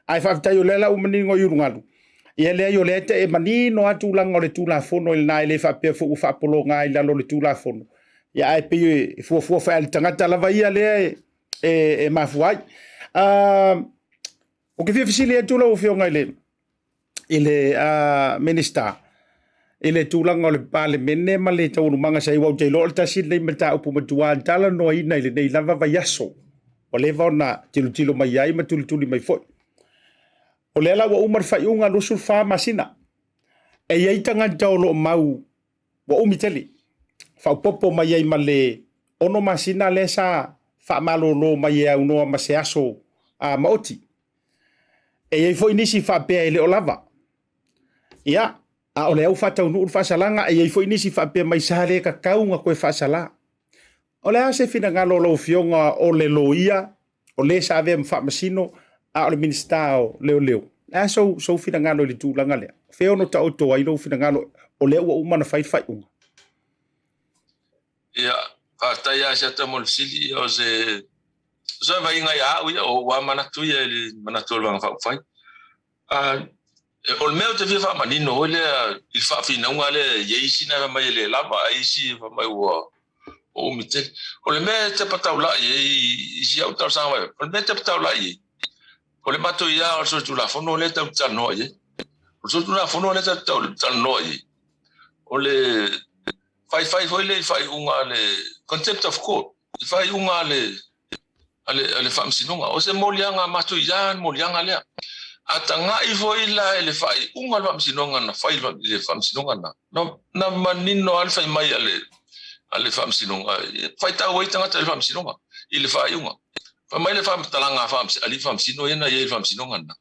ai fa tai o le la o manino yurungalu ia le yo le te manino atu langa le tula fono il nai le fa pe fo fa polo ngai la lo le tula fono ia ai pe fo fa el tangata lava ia le e mafuai o ke fisili e tula o fio ngai le minister ele tulanga le pale mene ma le tau manga sai wa te lo tasi le meta upu matua tala no ina ile nei lava va yaso o le vona tilo mai ai ma tuli mai foi o le la wa umar fa yunga lusul fa masina e ia tanga taulo mau wa umiteli fa popo mai ai male ono masina le sa fa malo no mai au no ma se aso a maoti e ia foi nisi fa pe ele o lava ia a ole au fata unu fa salanga e foi nisi fa pe mai sale ka kaunga ko fa sala ole ase fina ngalo lo fionga ole loia ole sa ave fa masino a ole ministao leo a so fina ngalo le tu langa le feo no ta auto ai lo fina ngalo ole o uma na fai unga ia ta ya sa ta mol sili o se so va inga ya o wa mana tu ya mana tu lo fa fai o meu te viva manino ole il fa fina unga le yeisi na mai le lava isi fa mai o mitel o le me te pataula ye si au tar sa o le me te pataula ye o le mato ia o so tu la fono le ta no ye o so tu la fono le ta no ye o le fai foi unga le concept of court fai unga ale fam sinonga o se molianga mato ia molianga le atanga I foi la ele fai unga fam sinonga na fai le fam sinonga na manino al fai mai ale fam sinonga fai ta wai tanga te fam sinonga ile fai unga fa mai le fam talanga fam ali fam sino ena ye fam sinonga na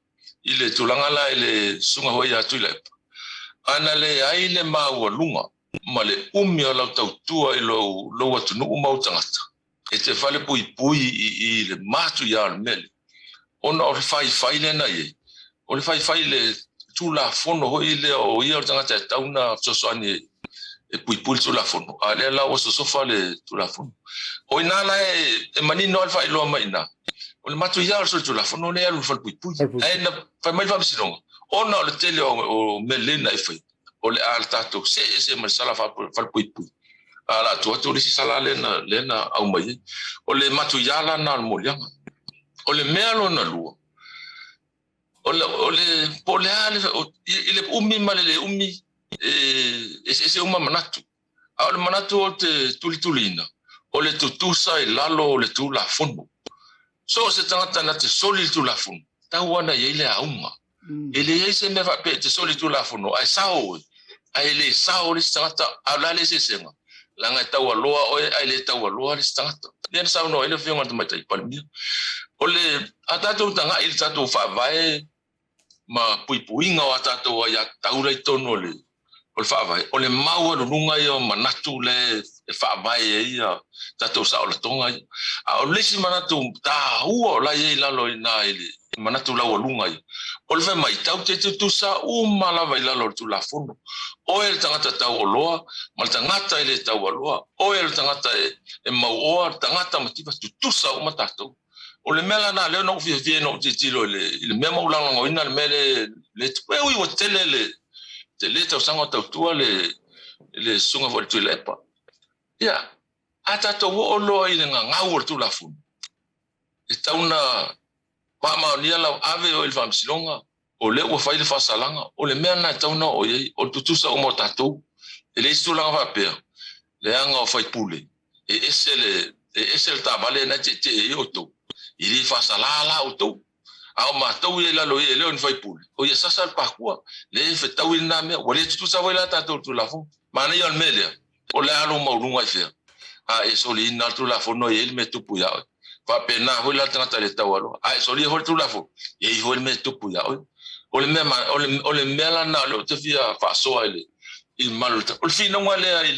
ile tulanga la ile sunga hoi atu le ana le ai le mau lunga male umia la tautua I lo atu no mau tangata e te fale pui I le matu ya mele ona o fai le na ye o le fai le tu la fono ho ile o ia tangata tauna sosoani e pui tu la fono ale la o sofa le tu la fono o ina la e manino al fai lo mai na o le matu ia so tu la fono le alu fal pui e na fa mai fa sinonga ona le tele o melena e fai o le altato se ma sala fa pui ala tu le sala lena au mai o le matu ia la na molianga o le melo na lua ole pole ale ile umi malele umi se uma manatu ole manatu o te tulitulina ole tutusa I lalo ole tu la fono so se tangata na te soli tu la fono tau ana ye le aunga ele ye se me fa pe te soli tu la fono ai sao ai le sao le stata ala le se senga langa tau loa o ai le tau loa le stata le sao no ele fiona tu mai tai palmi ole atatu tanga il tatu fa vai ma puipuinga o atatu ya taura i tono le o fa vai o le mau no lunga yo manatu le fa vai ia tatu sa o le tonga a o le si manatu ta huo la ye la lo ina ile manatu la o lunga o le mai tau te tu sa o mala vai la lo tu la fono o el tangata tau o loa mal tangata ile tau o loa o el tangata e mau o tangata motiva tu sa o matatu o le mela na le no fi no ti tilo le memo ulanga ngo ina le mele le tue o tele le tele tau sanga tau tua le sunga vo tu lepa ya ata to o lo i nga ngau tu la fu e tau na pa ma ni la ave o il fam silonga o le o fa il fa salanga o le mela na tau no o ye o tu sa o mo tatu e le stu la va per le anga o fa pule e esel ta vale na te o to ili fa salala o to au ma to ye la lo ye le on fa pule o ye sa sal pakua le fe tau ina me o le tu sa voila ta tu la fu ma ne yo melia o le alo ma lunga fe a e soli na tu la fu no ye me tu puya fa pena voila ta le tau alo a e soli ho tu la fu ye ho me tu puya o le me o le mela na lo te fia fa so ele il maluta o fino ngale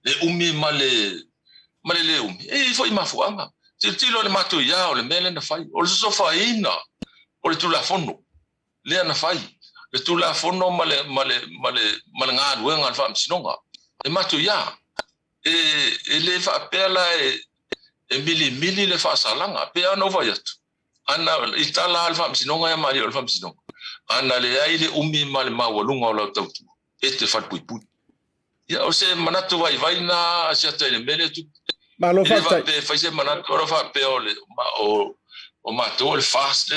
le umi male le umi e foi ma fuanga tilo le matu ya o le mele na fai o le sofa ina o le tula fono le na fai le tula fono male nga duenga fa msinonga le matu ya e le fa pela e mili le fa salanga pe ano va yat ana itala alfa msinonga ya mali alfa msinonga ana le ai le umi male ma walunga o la tautu este fa puipu ya o se manatu vai na asiata le mele tu ma lo fa pe fa se manatu ora fa pe o ma to le fast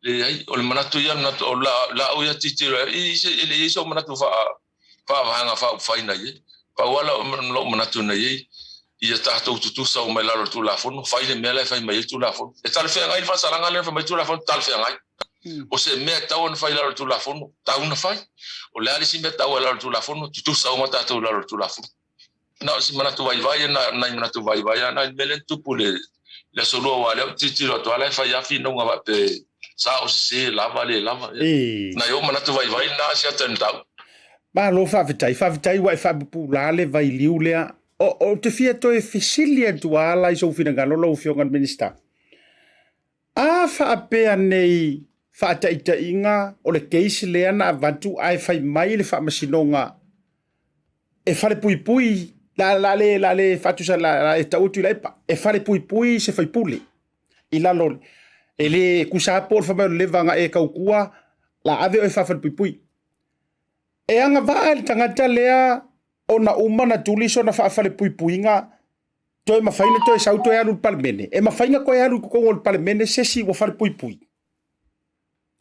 le ai o le manatu ya na o la o ya titira i se le so manatu fa hanga fa ina ye pa wala lo manatu na ye ia tatou tutusa o mai lalo tu la fono fa ile mele fa mai tu la fono e tal fe ngai fa salanga le fa mai tu la fono tal fe ngai o se me tau na fa lalo tu la fono tau na fa o le ali si me tau lalo tu la fono tutusa o mata tu lalo tu la fono na si mana tu vai na mana tu vai na mele tu pule le solo wale titi lo to ala fa ya fi no nga pe sa o se lava na yo mana tu vai na si atentau ma lo fa vitai wa fa pula le vai liulea o te fia to e fisilia tu ala i so fina ngalo lo fionga minister a fa apea nei fa taita inga o le case le ana vatu ai fai mai le fa masinonga e fale pui la le fatu sa la e tautu la epa e fale pui se fai pule i la lo e le kusa por fa le vanga e kaukua la ave o fa fale pui e anga va le tangata lea ona uma na tuliso na fa fale puipuinga to ma faina to sa auto ya lu palmene e ma faina ko ya lu ko ngol palmene se si wo fale puipui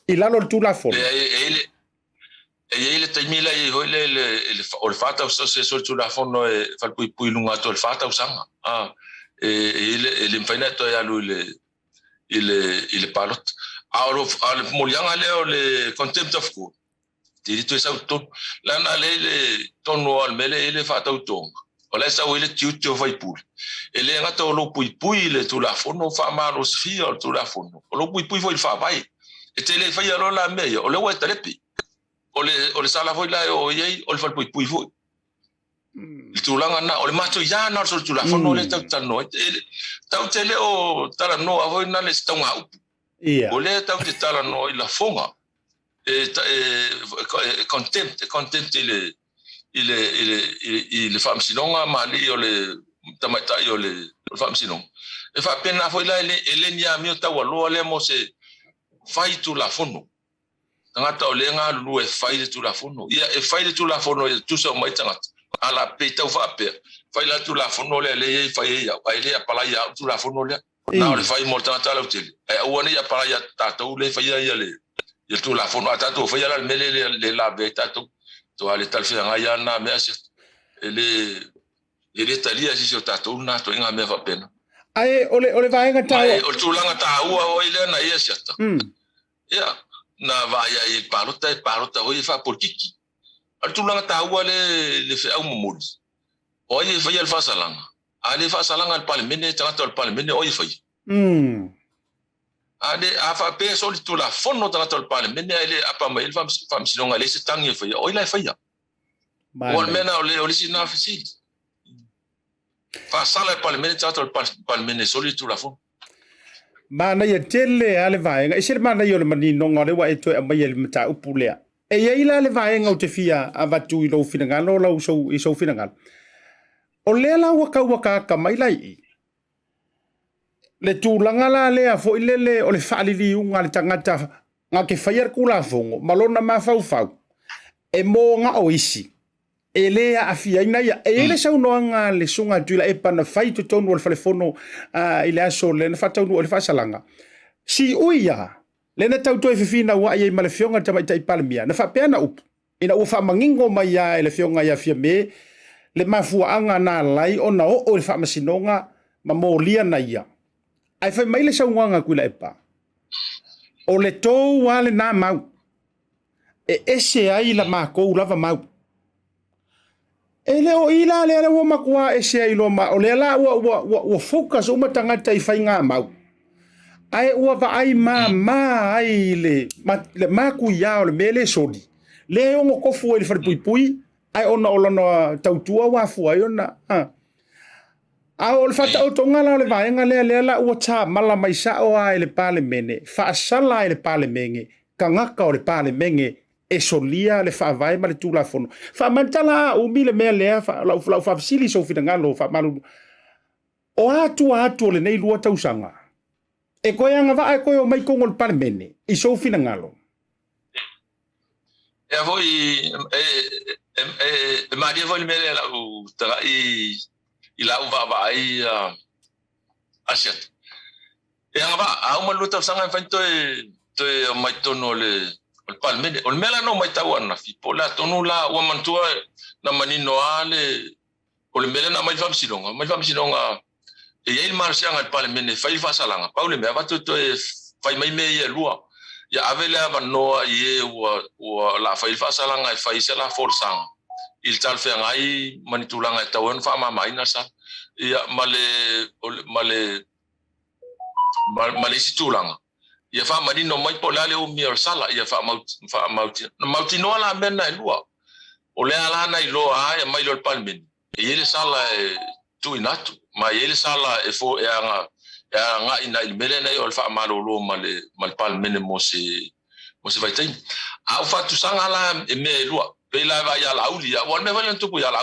i la lo tu la fo ele taimila i hoile o le fata so se so tu la fo no e fale puipui lunga to le fata usanga ele faina to ya lu ile palot al molianga le contempt of court tiri to sa to la na le tono al mele ele fa to tong ola sa wele tiu vai pul ele nga to lo pui le tu la fono fa ma lo sfio tu la fono lo pui foi fa vai e te le fa ya lo la me o le wa telepi o le sala foi la o ye o le fa pui foi tu la na o le macho ya na so tu la fono le ta no ta tele o ta no a voi na le sta nga o le ta ta no i la fonga contempt il femme sinonga mali o le tamata o le femme sinonga e fa pena foi la ele nia mi ta walo le mo se fai tu la fono tangata o le nga lu e fai tu la fono ia e fai tu la fono tu so mai tangata ala pe ta fa pe fai la tu la fono le fai ya ai le pala ya tu la fono le na o le fai mo tangata la util e o ne ya pala ya ta to le fai ya le il tu la fono atato fa ya mele le la betato to ale tal fe nga ya na me asia ele talia si tato na to nga me va pena ai ole vai nga ta o tu langa ta o ile na ia sia ia na vai ai parota hoi fa polkiki al tulanga taua le fe au momoli oi fa ia fa salanga ale fa salanga al parlemene tanga al parlemene oi fa ade afa pe soli tu la fono tanga al parlemene ele apa mai fa msinonga le se tangi fa oi la fa ia ol mena ole sina fisi fa sala al parlemene tanga al parlemene soli tu la fono mana ia tele ale vaenga isir mana yo le manino ngore wa eto mai le mata upulea e ia ila le vaenga o te fia avatu I lo finangalo la so I so finangalo o le la waka ka mai lai le tulanga la le fo ile o le falili unga le tangata nga ke fire kula fongo malona ma fau e mo nga o isi ele a fia ina ia ele sa unoanga le sunga tula e pana fai to tonu o le telefono ile aso le na fatau no le fasalanga si uia le na tau toi fifina wa ia male fionga tama tai palmia na fa pena up ina u fa mangingo mai ia ele fionga ia fia me le mafua anga na lai ona o le fa masinonga ma molia na ia ai fa mai le sa uanga kuila epa o le tou wale na mau ese ai la mako lava mau ele o ila le wo makua ese ai lo ma o le la wo focus o matanga tai fai nga mau ai o va ai ma ai le maku ya o le mele sodi le o ko fu ele fa pui ai ona o no tautua wa fu ai ona a o le fata o tonga la le vaenga le la o cha mala mai sa o ai le pale mene fa sala le pale menge kangaka o le pale menge e solia le fa vai ma le tula fono fa mantala o mile me le fa la fa sili so fina ngalo fa malu o atu le nei lua tausanga e koyanga va ko mai kongo le parmene I so fina ngalo e voi ma dia voi me la u tra I la va vai Asiata e ava a uma luta sanga fanto to mai tono le o palmene o mela no mai tau ana fi pola tonu la o mantua na manino ale o le mela na mai fam sinonga e il marsia al palmene fai fa salanga paule me va to fai mai me ye lua ya avela manoa ye o la fai fa salanga fai se la forsa il tal fe ngai manitulanga tau fa ma mai na sa ya male situlanga ia fa marino mai polale o mi sala ia fa mauti no la mena lua o le ala na ilo ai mai lo palmen e ele sala tu inatu mai ele sala e fo e nga ina il mele na o fa malo lo mal palmen mo se vai tem a fa tu sanga la e me lua pe la va ya la ulia o me va tu ya la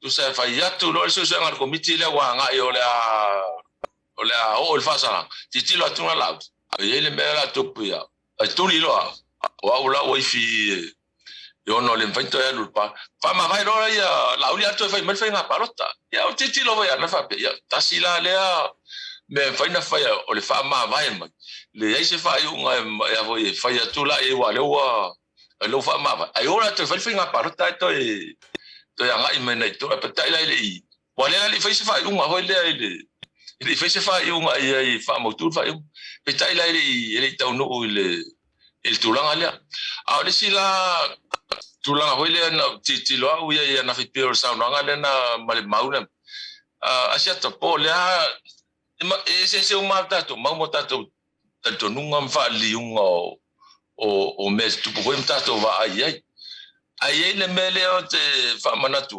tu se fa ya tu lo se nga komiti le wa nga o le o il fa sala ti lo tu la ele mera topia ai tuli lo o la o fi yo no le invento ya lupa fa ma vai ora ya la ulia to fa mal fa nga parota ya o titi lo ya na fa ya tasi la le me fa na fa ya o le fa ma vai ma le ai se fa yo ya vo fa ya tu la e wa le wa lo fa ma ai ora to fa nga parota to ya nga i me nei to pa tai la le i wa le fa se fa yo ma ho le ele fez se fa eu ai fa mo tu fa eu petai la ele tau no ele tulanga le a le sila tulanga hoile na ti lo au ia na fipir sa no nga na mal mauna Asiata po le se o mata to mau mota to tanto nunga fa liunga o mes tu po im tato va ai le mele o te fa manatu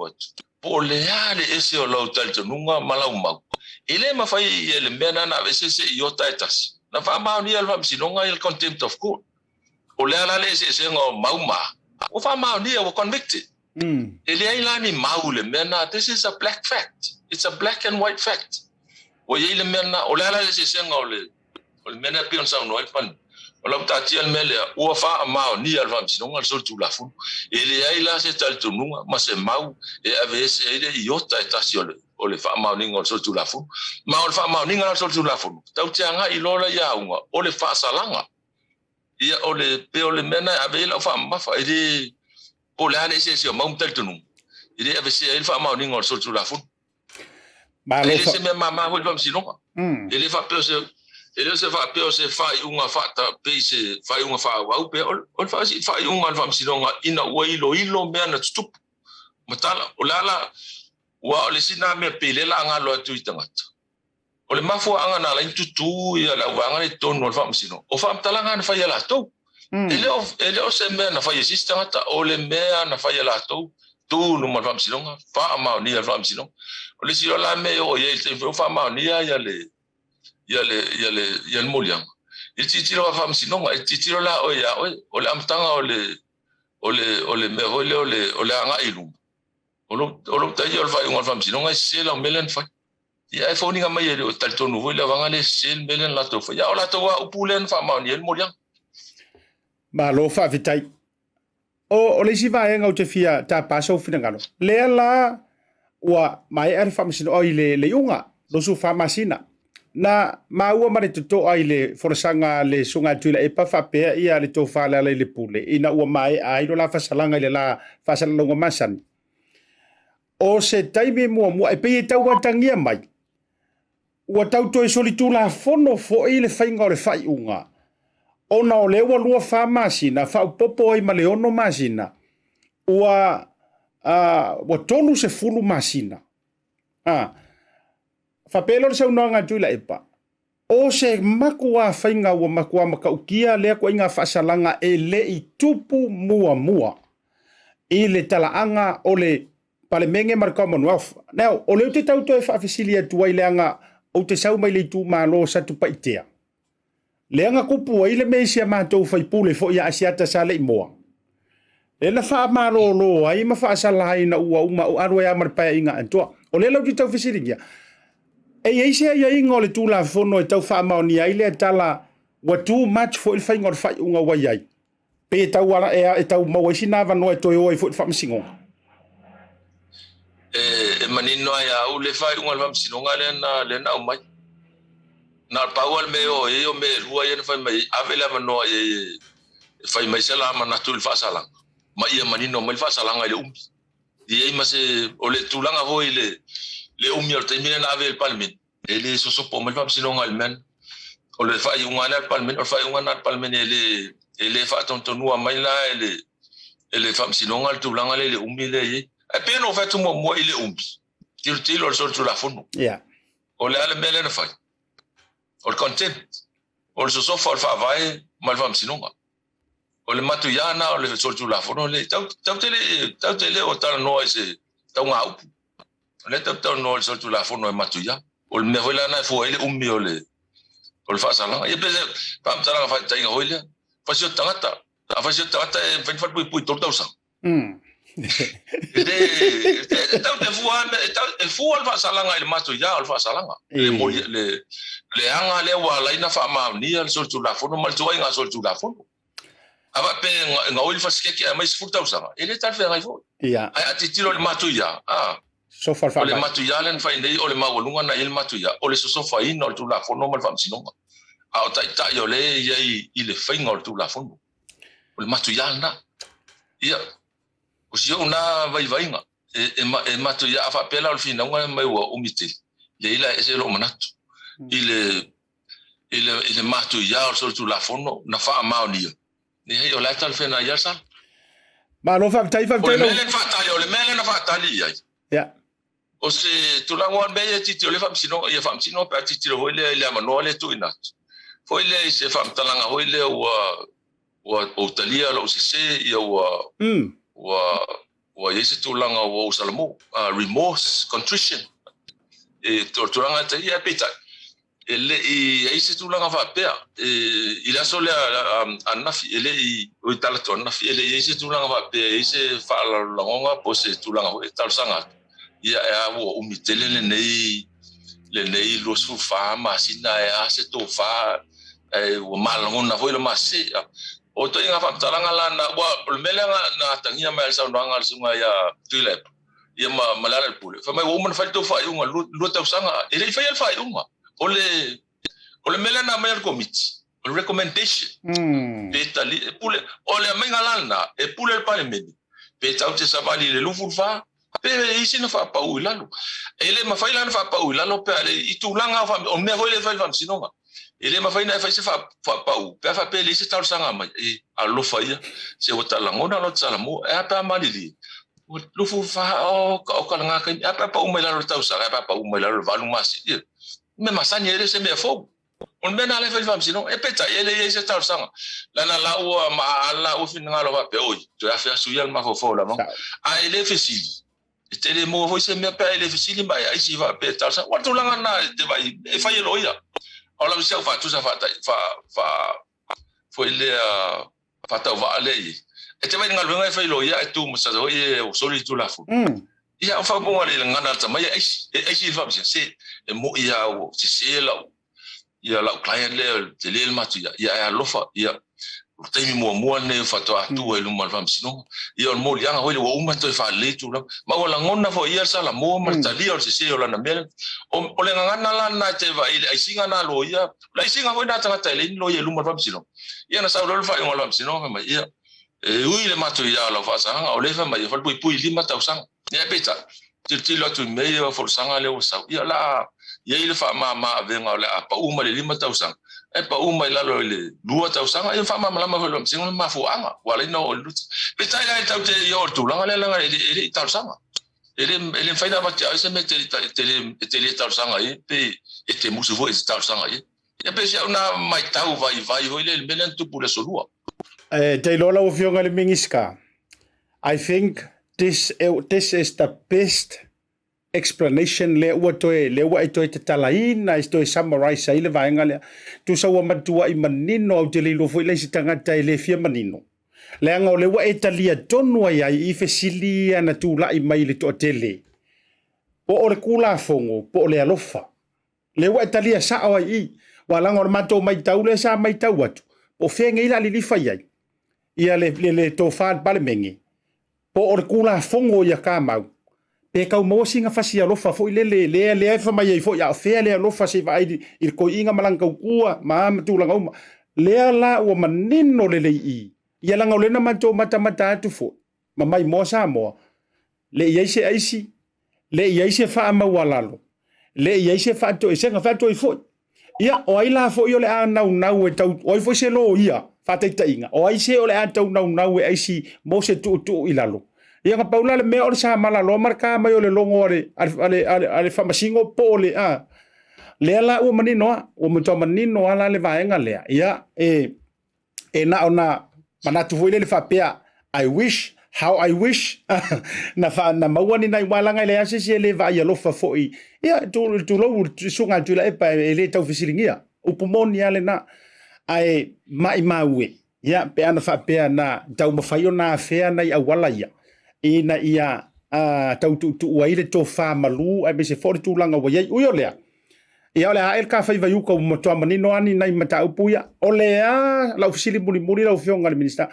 po le ale ese o lo tanto nunga malau mau ele ma fai ele mena na vese iota etas na fa ma ni alfa sinonga il contempt of court o le ala le se ngo mauma o fa ma ni o convicted ele ai la ni maule mena this is a black fact it's a black and white fact o ele mena o le ala le se ngo le o mena pion sa no pan o la tati al mele o fa ma ni alfa sinonga so tu la fu ele ai la se tal tu nunga ma se mau e avese ele iota etas o le fa mauninga so tu la fu ma o le fa mauninga so tu la fu tau te anga I lola ya unga o le fa salanga ia o le pe o le mena ave la fa ma fa ide o le ane se mau tel tunu ide ave se il fa mauninga so tu la fu ma le se me mama ho le si no ele fa pe se ele se fa pe o se fa unga fa ta pe se fa unga fa wa pe o fa si fa unga fa msinonga ina wa ilo me na stup matala o lala wa o le sina me pe le la nga lo tu itangata o le mafu anga na la tutu ya la wanga le tono fa msino o fa mtala nga na fa ya la to ele o se me na fa yesista ngata o le me na fa ya la to tu no ma fa msinonga fa ma ni fa msinonga o le si o la me o ye se fa ma ni ya le ya le moliang il titiro fa msinonga il titiro la o ya o le amtanga o le me o le anga ilu o lo tai o fa un fa msinonga se la melen fa ya fa ni ngama ye o tal tonu vo le vanga le se melen la to fa ya o la to wa upulen fa ma ni el moliang ma lo fa vitai o le si va en o te fia ta paso fina ngano le la wa mai er fa msin o le unga lo su fa masina na maua mare to ai le forsanga le sunga tuila e pa fa pe ia le to fa le pule ina ua mai ai no la fa salanga le la fa salanga masan o se taimi mo e pe tau watangia mai ua tau to e solitu la fono fo i le fainga o le fai unga ona o le ua lua fa masina fa popo ai male ono masina ua tonu se fulu masina fa pelo se unanga tuila epa o se makua fainga ua makua makaukia le ko inga fa salanga e le i tupu mua i le talaanga o le palemenge mar Commonwealth now o le te tau to e fa fisilia tuai le anga o te sau mai le tu malo sa tu paitea le anga kupu ai le mesia matou fai pule fo ia asiata sa le moa le na fa malo lo ai ma fa salai na ua uma o arwa ya mar pa inga antoa o le lo te tau fisilia e ise ia ingo le tu la fono e tau fa maoni ai le tala wa too much for il fainga fa unga wa ai pe tau ala e tau mo sina va no e to o fo fa msingo manino ya u le fa unga va msinonga le na mai na pawal me o me rua ye fa mai avela mano e fa mai sala mana tu fa sala ma ia manino mai fa sala ngai le e ma se o le tulanga ho le o termina na ave palmen ele so po mal fam sinonga almen o le fa yunga na palmen o fa yunga na palmen ele fa tontonua mai la ele fam sinonga tu langa le umile ye e pe no fa tu mo ele tilo o so tu la fono o le ale mele na fa o content o so fa vai mal fam sinonga o le matuyana o le so tu la fono le tau tele o tal no ese tau ngau le tau no so tu la fono e matuya o me vola na fo ele o le fa sala e pe pam tala fa tai hoile fa sio tangata e fa pui tau sa tau te fuan e fuan fa sala ngai le matuya o fa sala le anga le wala ina fa ma ni so tu la fono mal tu nga so tu la fono ava pe ngau fa skeki mai sfu tau sa ele ta fe ngai fo ai atitilo le matuya so far ole matuyala en fainde ole magolunga na il matuya ole so fa ino tu la fono mal fam sinonga a ta yo le ye ile fainga tu la fono ole matuyala na ia o si ona vai nga e matuya fa pela al fina nga mai wa umiti le ila ese lo manatu ile matuya so tu la fono na fa maoni ni he yo la tal fena ya sa ma lo fa tai ole mele na fa tali ya o se tulango be ye titi le fam sino pa titi ho le mano le tu ina foi le se fam talanga ho le o talia lo se ia wa yese tulanga o salmo remorse contrition e torturanga te ia pita ele yese tulanga fa pe il a sole anafi ele o tala to anafi ele yese tulanga fa pe yese fa la longa po se tulanga ho tal sanga ia o umitele le nei lo su fa ma sina se to fa o malango na foi lo masi o to inga fa talanga la na wa melenga na tangia mai sa ndanga sunga ya tulep ia malala el pule fa mai woman fa to fa unga lu ta sanga ele fa el fa unga ole melena mai el committee o recommendation petali pule ole menga lana e pule el parliament pe tauti sabali le lu fa pe isi na fa pa ulalo ele ma fa ilana fa pa ulalo pe ale itulanga fa o me hoile fa sinonga Ele mafaina e faise fa pau. Pe fa pe le se tau sanga mai. E alo faia. Se o tala ngona lo tsala mo. E pa malili. O lufu fa o ka nga ka. E pa umai la lo tau sanga. E pa umai la lo valu masi. Me masani ele se me fo. On mena le fa fam sino. E peta ele se tau sanga. La la o ma ala o fin nga lo va pe oi. Tu a fa su yal ma fo la mo. A ele fesili. Tele mo foi se me pe ele fesili mai ai si va pe tau sanga. Wa tu langa na te vai. E fa yelo ia. Ola mi sa fa tu sa fa foi le fa ta va le e te vai ngal venga fa lo ya tu mo sa o ye o soli tu la fu ia fa bo le ngana ta mai e si fa se e mo ia o se la ia la client le te le ma tu ia lo fa ia te mi mo ne fa to atu e lu mal fam sino ia mo ya o le o ma to fa le tu la ma wala ngona fo ia sa la mo ma ta li o se o la na mel o le ngana la na te va ai singa na lo ia la singa foi na ta le lo ia lu mal fam sino ia na sa lo fa ngol fam sino ma ia e ui le ma to ia la fa sa o le fa ma ia fa pui lima ta sang ia peta ti lo tu me ia fo sanga le o sa ia la ia ile fa ma venga le apa uma le lima ta sang e pa uma ila lo le dua tau sanga e fa mama lama lo singo ma fu anga wala no lut pe tai la tau te yo tu langa le langa e tau sanga ele fa ina batia se me te tau sanga e pe e te musu vo e tau sanga e pe sia una mai tau vai ho le menen tu pula solua te lola o fionga le mingiska. I think this is the best explanation le ua toe te talaina i toe summarize ai le vaenga lea tu sa ua matua i manino au te leilo foi leisi tangata e le fia manino le anga o le ua e talia tonu ai i fesili ana tu lai mai le toa tele po o le kula fongo po o le alofa le ua e talia sao ai i walanga o le mato mai tau le sa mai tau atu o fenga ila li fai ai ia le tofad pale mengi po o le kula fongo ia kamau pe kau mo singa fasi alofa fo le fa mai fo ya fe le alofa se vai il ko inga malanga kua ma tu langa uma le la o manino le i ia langa le na mato mata tu fo ma mai mo sa mo le ia se aisi le ia se fa ma walalo le ia se fa to se nga fa to fo ia o ai la fo yo le ana na e tau o fo se lo ia fa te inga o ai se o le ana tau na e aisi mo se tu ilalo ia ka paula le me o sa mala lo marka mai o le longo ale fa masingo pole le la o manino o mo to manino ala le vaenga le ia e na ona manatu foi le fa pea I wish na fa na mawani na walanga le ase se le va ia lo fa foi ia tu lo sunga tu la e pa le tau fisilingia o pomoni ale na ai mai maue ia pe ana fa pea na tau mafaio na fea na ia wala ia ina ia tau tu waile to fa malu ai be se for tu langa wa ye uyo lea ia ole a el ka fa va yu ko mo to manino ani nai mata upuya ole a la ofisili muri la ofionga le minista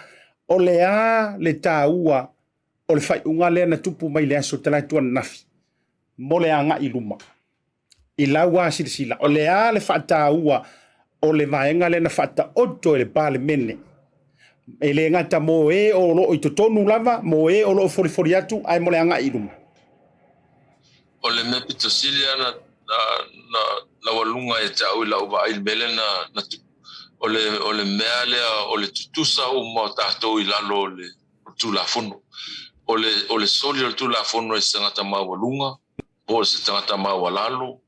ole a le taua ole fa unga le na tupu mai le aso tala tu nafi mole anga iluma ilawa silsila ole a le fa taua ole vaenga le na fata otto le pale menne ele ngata mo e o lo i tonu lava mo e o lo fori atu ai mo le anga iluma o le me pito silia na walunga e tau la uva il belena na o le meale o le tutusa o mo tato i lalo le tu la fono o le soli o tu la fono e sangata ma walunga o se tangata ma walalo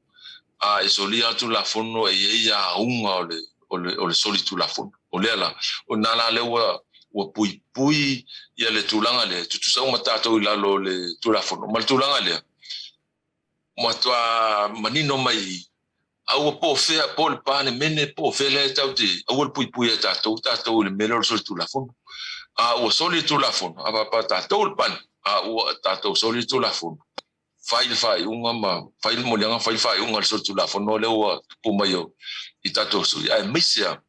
a e solia tu la fono e ia unga o le soli tu la fono o le ala o nala le wa pui ia le tulanga le tutusa o matato i lalo le tulafono mal tulanga le mo tua manino mai au po fe po le pane mene po fe le tauti au pui tato le melo sol tulafono a o soli tulafono a pa tato le pan a o tato soli tulafono fai unga ma fai mo lenga fai unga sol tulafono le o po mayo i tato su ai misia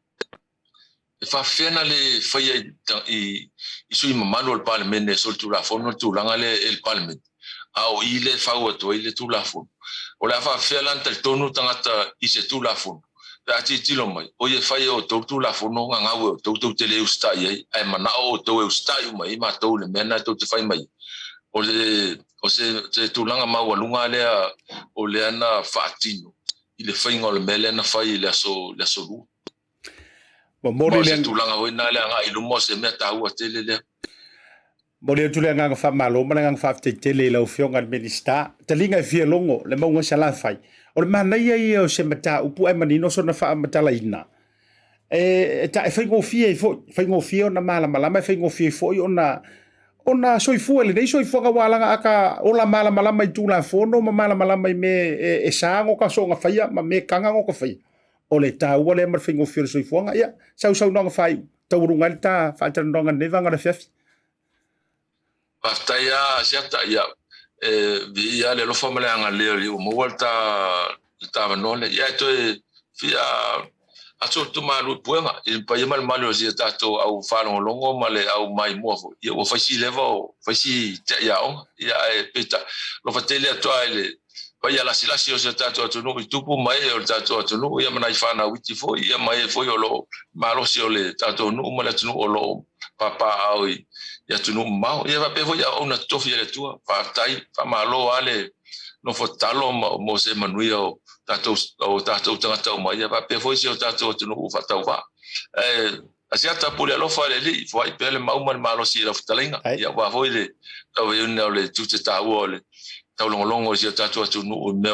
e fa fena le fai i sui mamalo le parlement sol tulafono tulanga le el parlement au ile fa o to ile tulafono o la fa fela antel tonu tangata i se tulafono ta tilo mai o ye fai o to tulafono nga o to tele ustai ai mana o to ustai mai ma to le mena to te fai mai o se tulanga ma walunga le o le ana fatino i le whainga o le mele na whai le aso lu. Mo se tulanga hoi nā le anga i lumo se mea tāua tele lea. Mo le tule nga fa malo ma nga fa te tele la fionga minista te linga fie longo le mo nga sala fai o le mana ia o se mata upu ai manino so na fa matala ina ta e faingo fie na mala mala faingo fie fo ona soifu ele nei soifu ga wala aka ola mala mala mai tula fono ma mala mala mai me e sango ka so nga faia ma me kanga ngo ka faia o le ta o le mar faingo fie soifu nga ia sau no fai taurunga ta fa tandonga nevanga le fefi Paftaya Asiata ia via le lofa male anga le mo volta tava nole ia to via aso tu malu puenga il pa yamal malo Asiata to au falo longo male au mai mofo ia o faci levo faci ia on ia peta lo fatele to ile pa ia la silasi Asiata to no tupu mai o tato to no ia manai fana witi fo ia mai fo yo lo malo si ole tato no male tu no lo papa au ia tunu mau ia va pevo ia ona tofi ele tua fa tai fa malo ale no fotalo mo se manuio tato tanga mai ia va pevo si o tato tunu fa tau va Asiata pule lo fa le foi pele mau malo si lo ftalinga ia va foi le tau e una le tutte tau ole tau longo si tato tunu me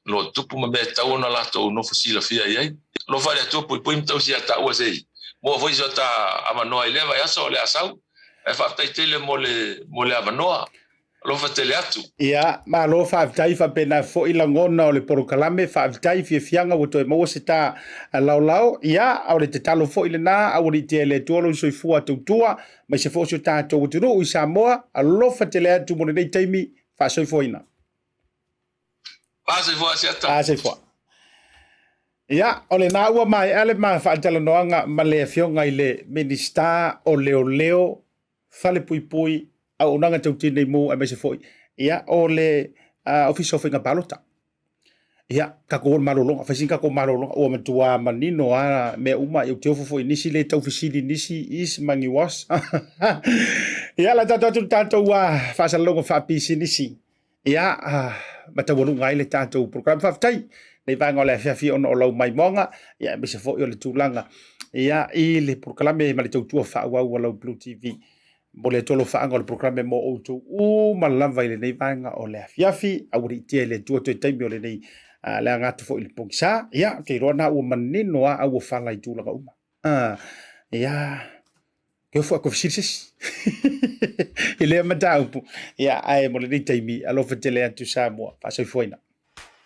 lo tupu me tau na la to no fosila fia ia lo fa le tupu pui tau si tau sei mo foi so ta amano ile va ia so le asau e fa tele mo le avanoa lo fa tele atu ia ma lo fa tai fa pena fo i langona o le porokalame fa tai fi fianga o to mo se ta lau ia o le te talo fo i le na o le tele tolo so i fua tutua ma se fo so ta to turu i Samoa a lo fa tele atu mo le taimi fa so i fo ina pa se fo Asiata se fo ia o le na ua mai ale ma fa tala noanga ma le fionga i le minista o leo fale pui au nanga tau tine mo a mese foi ia o le office of nga balota ia ka ko malolo fa singa ko malolo o matua manino a me uma eu teu foi nisi le tau fisili nisi is mangi was ia la tanto wa fa sa longo fa pisi nisi ia mata wonu ngai le tanto program fa tai nei vanga le fa on o lo mai monga ia mese foi o le tulanga ia i le proclame ma le tau fa wa lo BluTV Bole tolo faanga o le programe mo outou malava i le nei vaega o le afiafi auriitia i le tuatoe taimi o le nei le agatu foʻi le pogisa ia keiloa na ua manino a aua fala i tulaga uma ia keo foʻi akofisilisesi i lea mataupu ia ae mo lenei taimi alofa tele atu Samoa faasoifoina.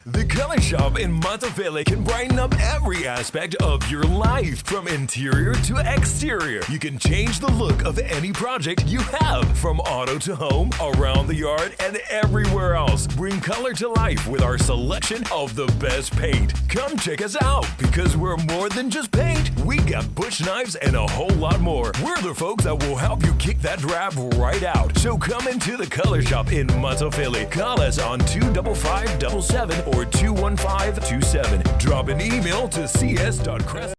The Color Shop in Matavele can brighten up every aspect of your life, from interior to exterior. You can change the look of any project you have, from auto to home, around the yard, and everywhere else. Bring color to life with our selection of the best paint. Come check us out, because we're more than just paint. We got bush knives and a whole lot more. We're the folks that will help you kick that drab right out. So come into the Color Shop in Matavele. Call us on 25577 or 21527. Drop an email to cs.crest.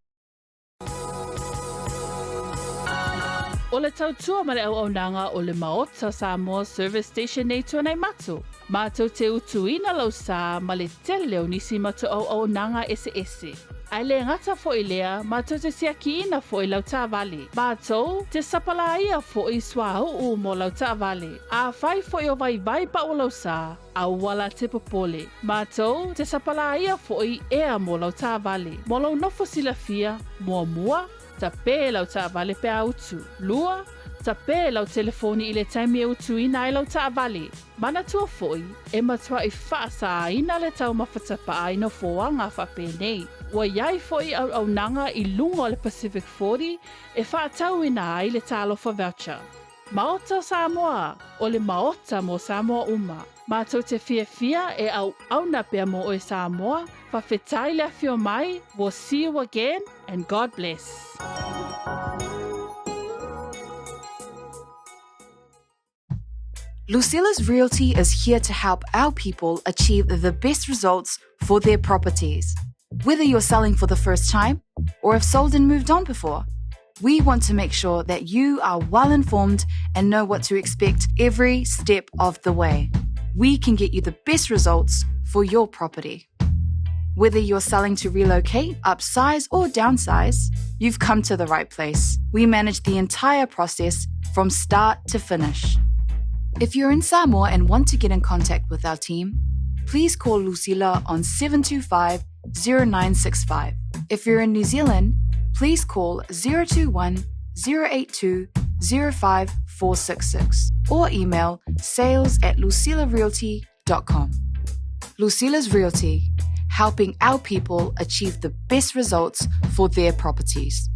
O le tautua ma le auaunanga o le Maota Samoa Service Station nei tuanai matu. Mātou te utuina lau sa ma le tele o nisi matu auaunanga ese. Ai le ngata fo i lea, mātou te siakiina fo i lau tāwale. Mātou te sapalaia fo i swahuu mo lau tāwale. A whai fo i o vai pa o lau sa, a wala te popole. Mātou te sapalaia fo i ea mo lau tāwale. Mo lau nofo silafia, mua, ta pē lau tāwale pe autu. Lua, ta pē lau telefoni i le taimi e utu ina i lau tāwale. Mana tua foi, e matua i whaasa ina le tau mawhatapa aina foanga whape nei. Wa iai foi au nanga i lunga o le Pacific 40 e whaatau ina ai le talofa voucher. Maota Samoa, o le Maota mo Samoa uma. Mātou te fia e au na pia mo o e Samoa, whawhetai le fio mai, we'll see you again and God bless. Lucilla's Realty is here to help our people achieve the best results for their properties. Whether you're selling for the first time or have sold and moved on before, we want to make sure that you are well informed and know what to expect every step of the way. We can get you the best results for your property. Whether you're selling to relocate, upsize, or downsize, you've come to the right place. We manage the entire process from start to finish. If you're in Samoa and want to get in contact with our team, please call Lucila on 725-0965. If you're in New Zealand, please call 021-082-05466 or email sales@lucilarealty.com. Lucila's Realty, helping our people achieve the best results for their properties.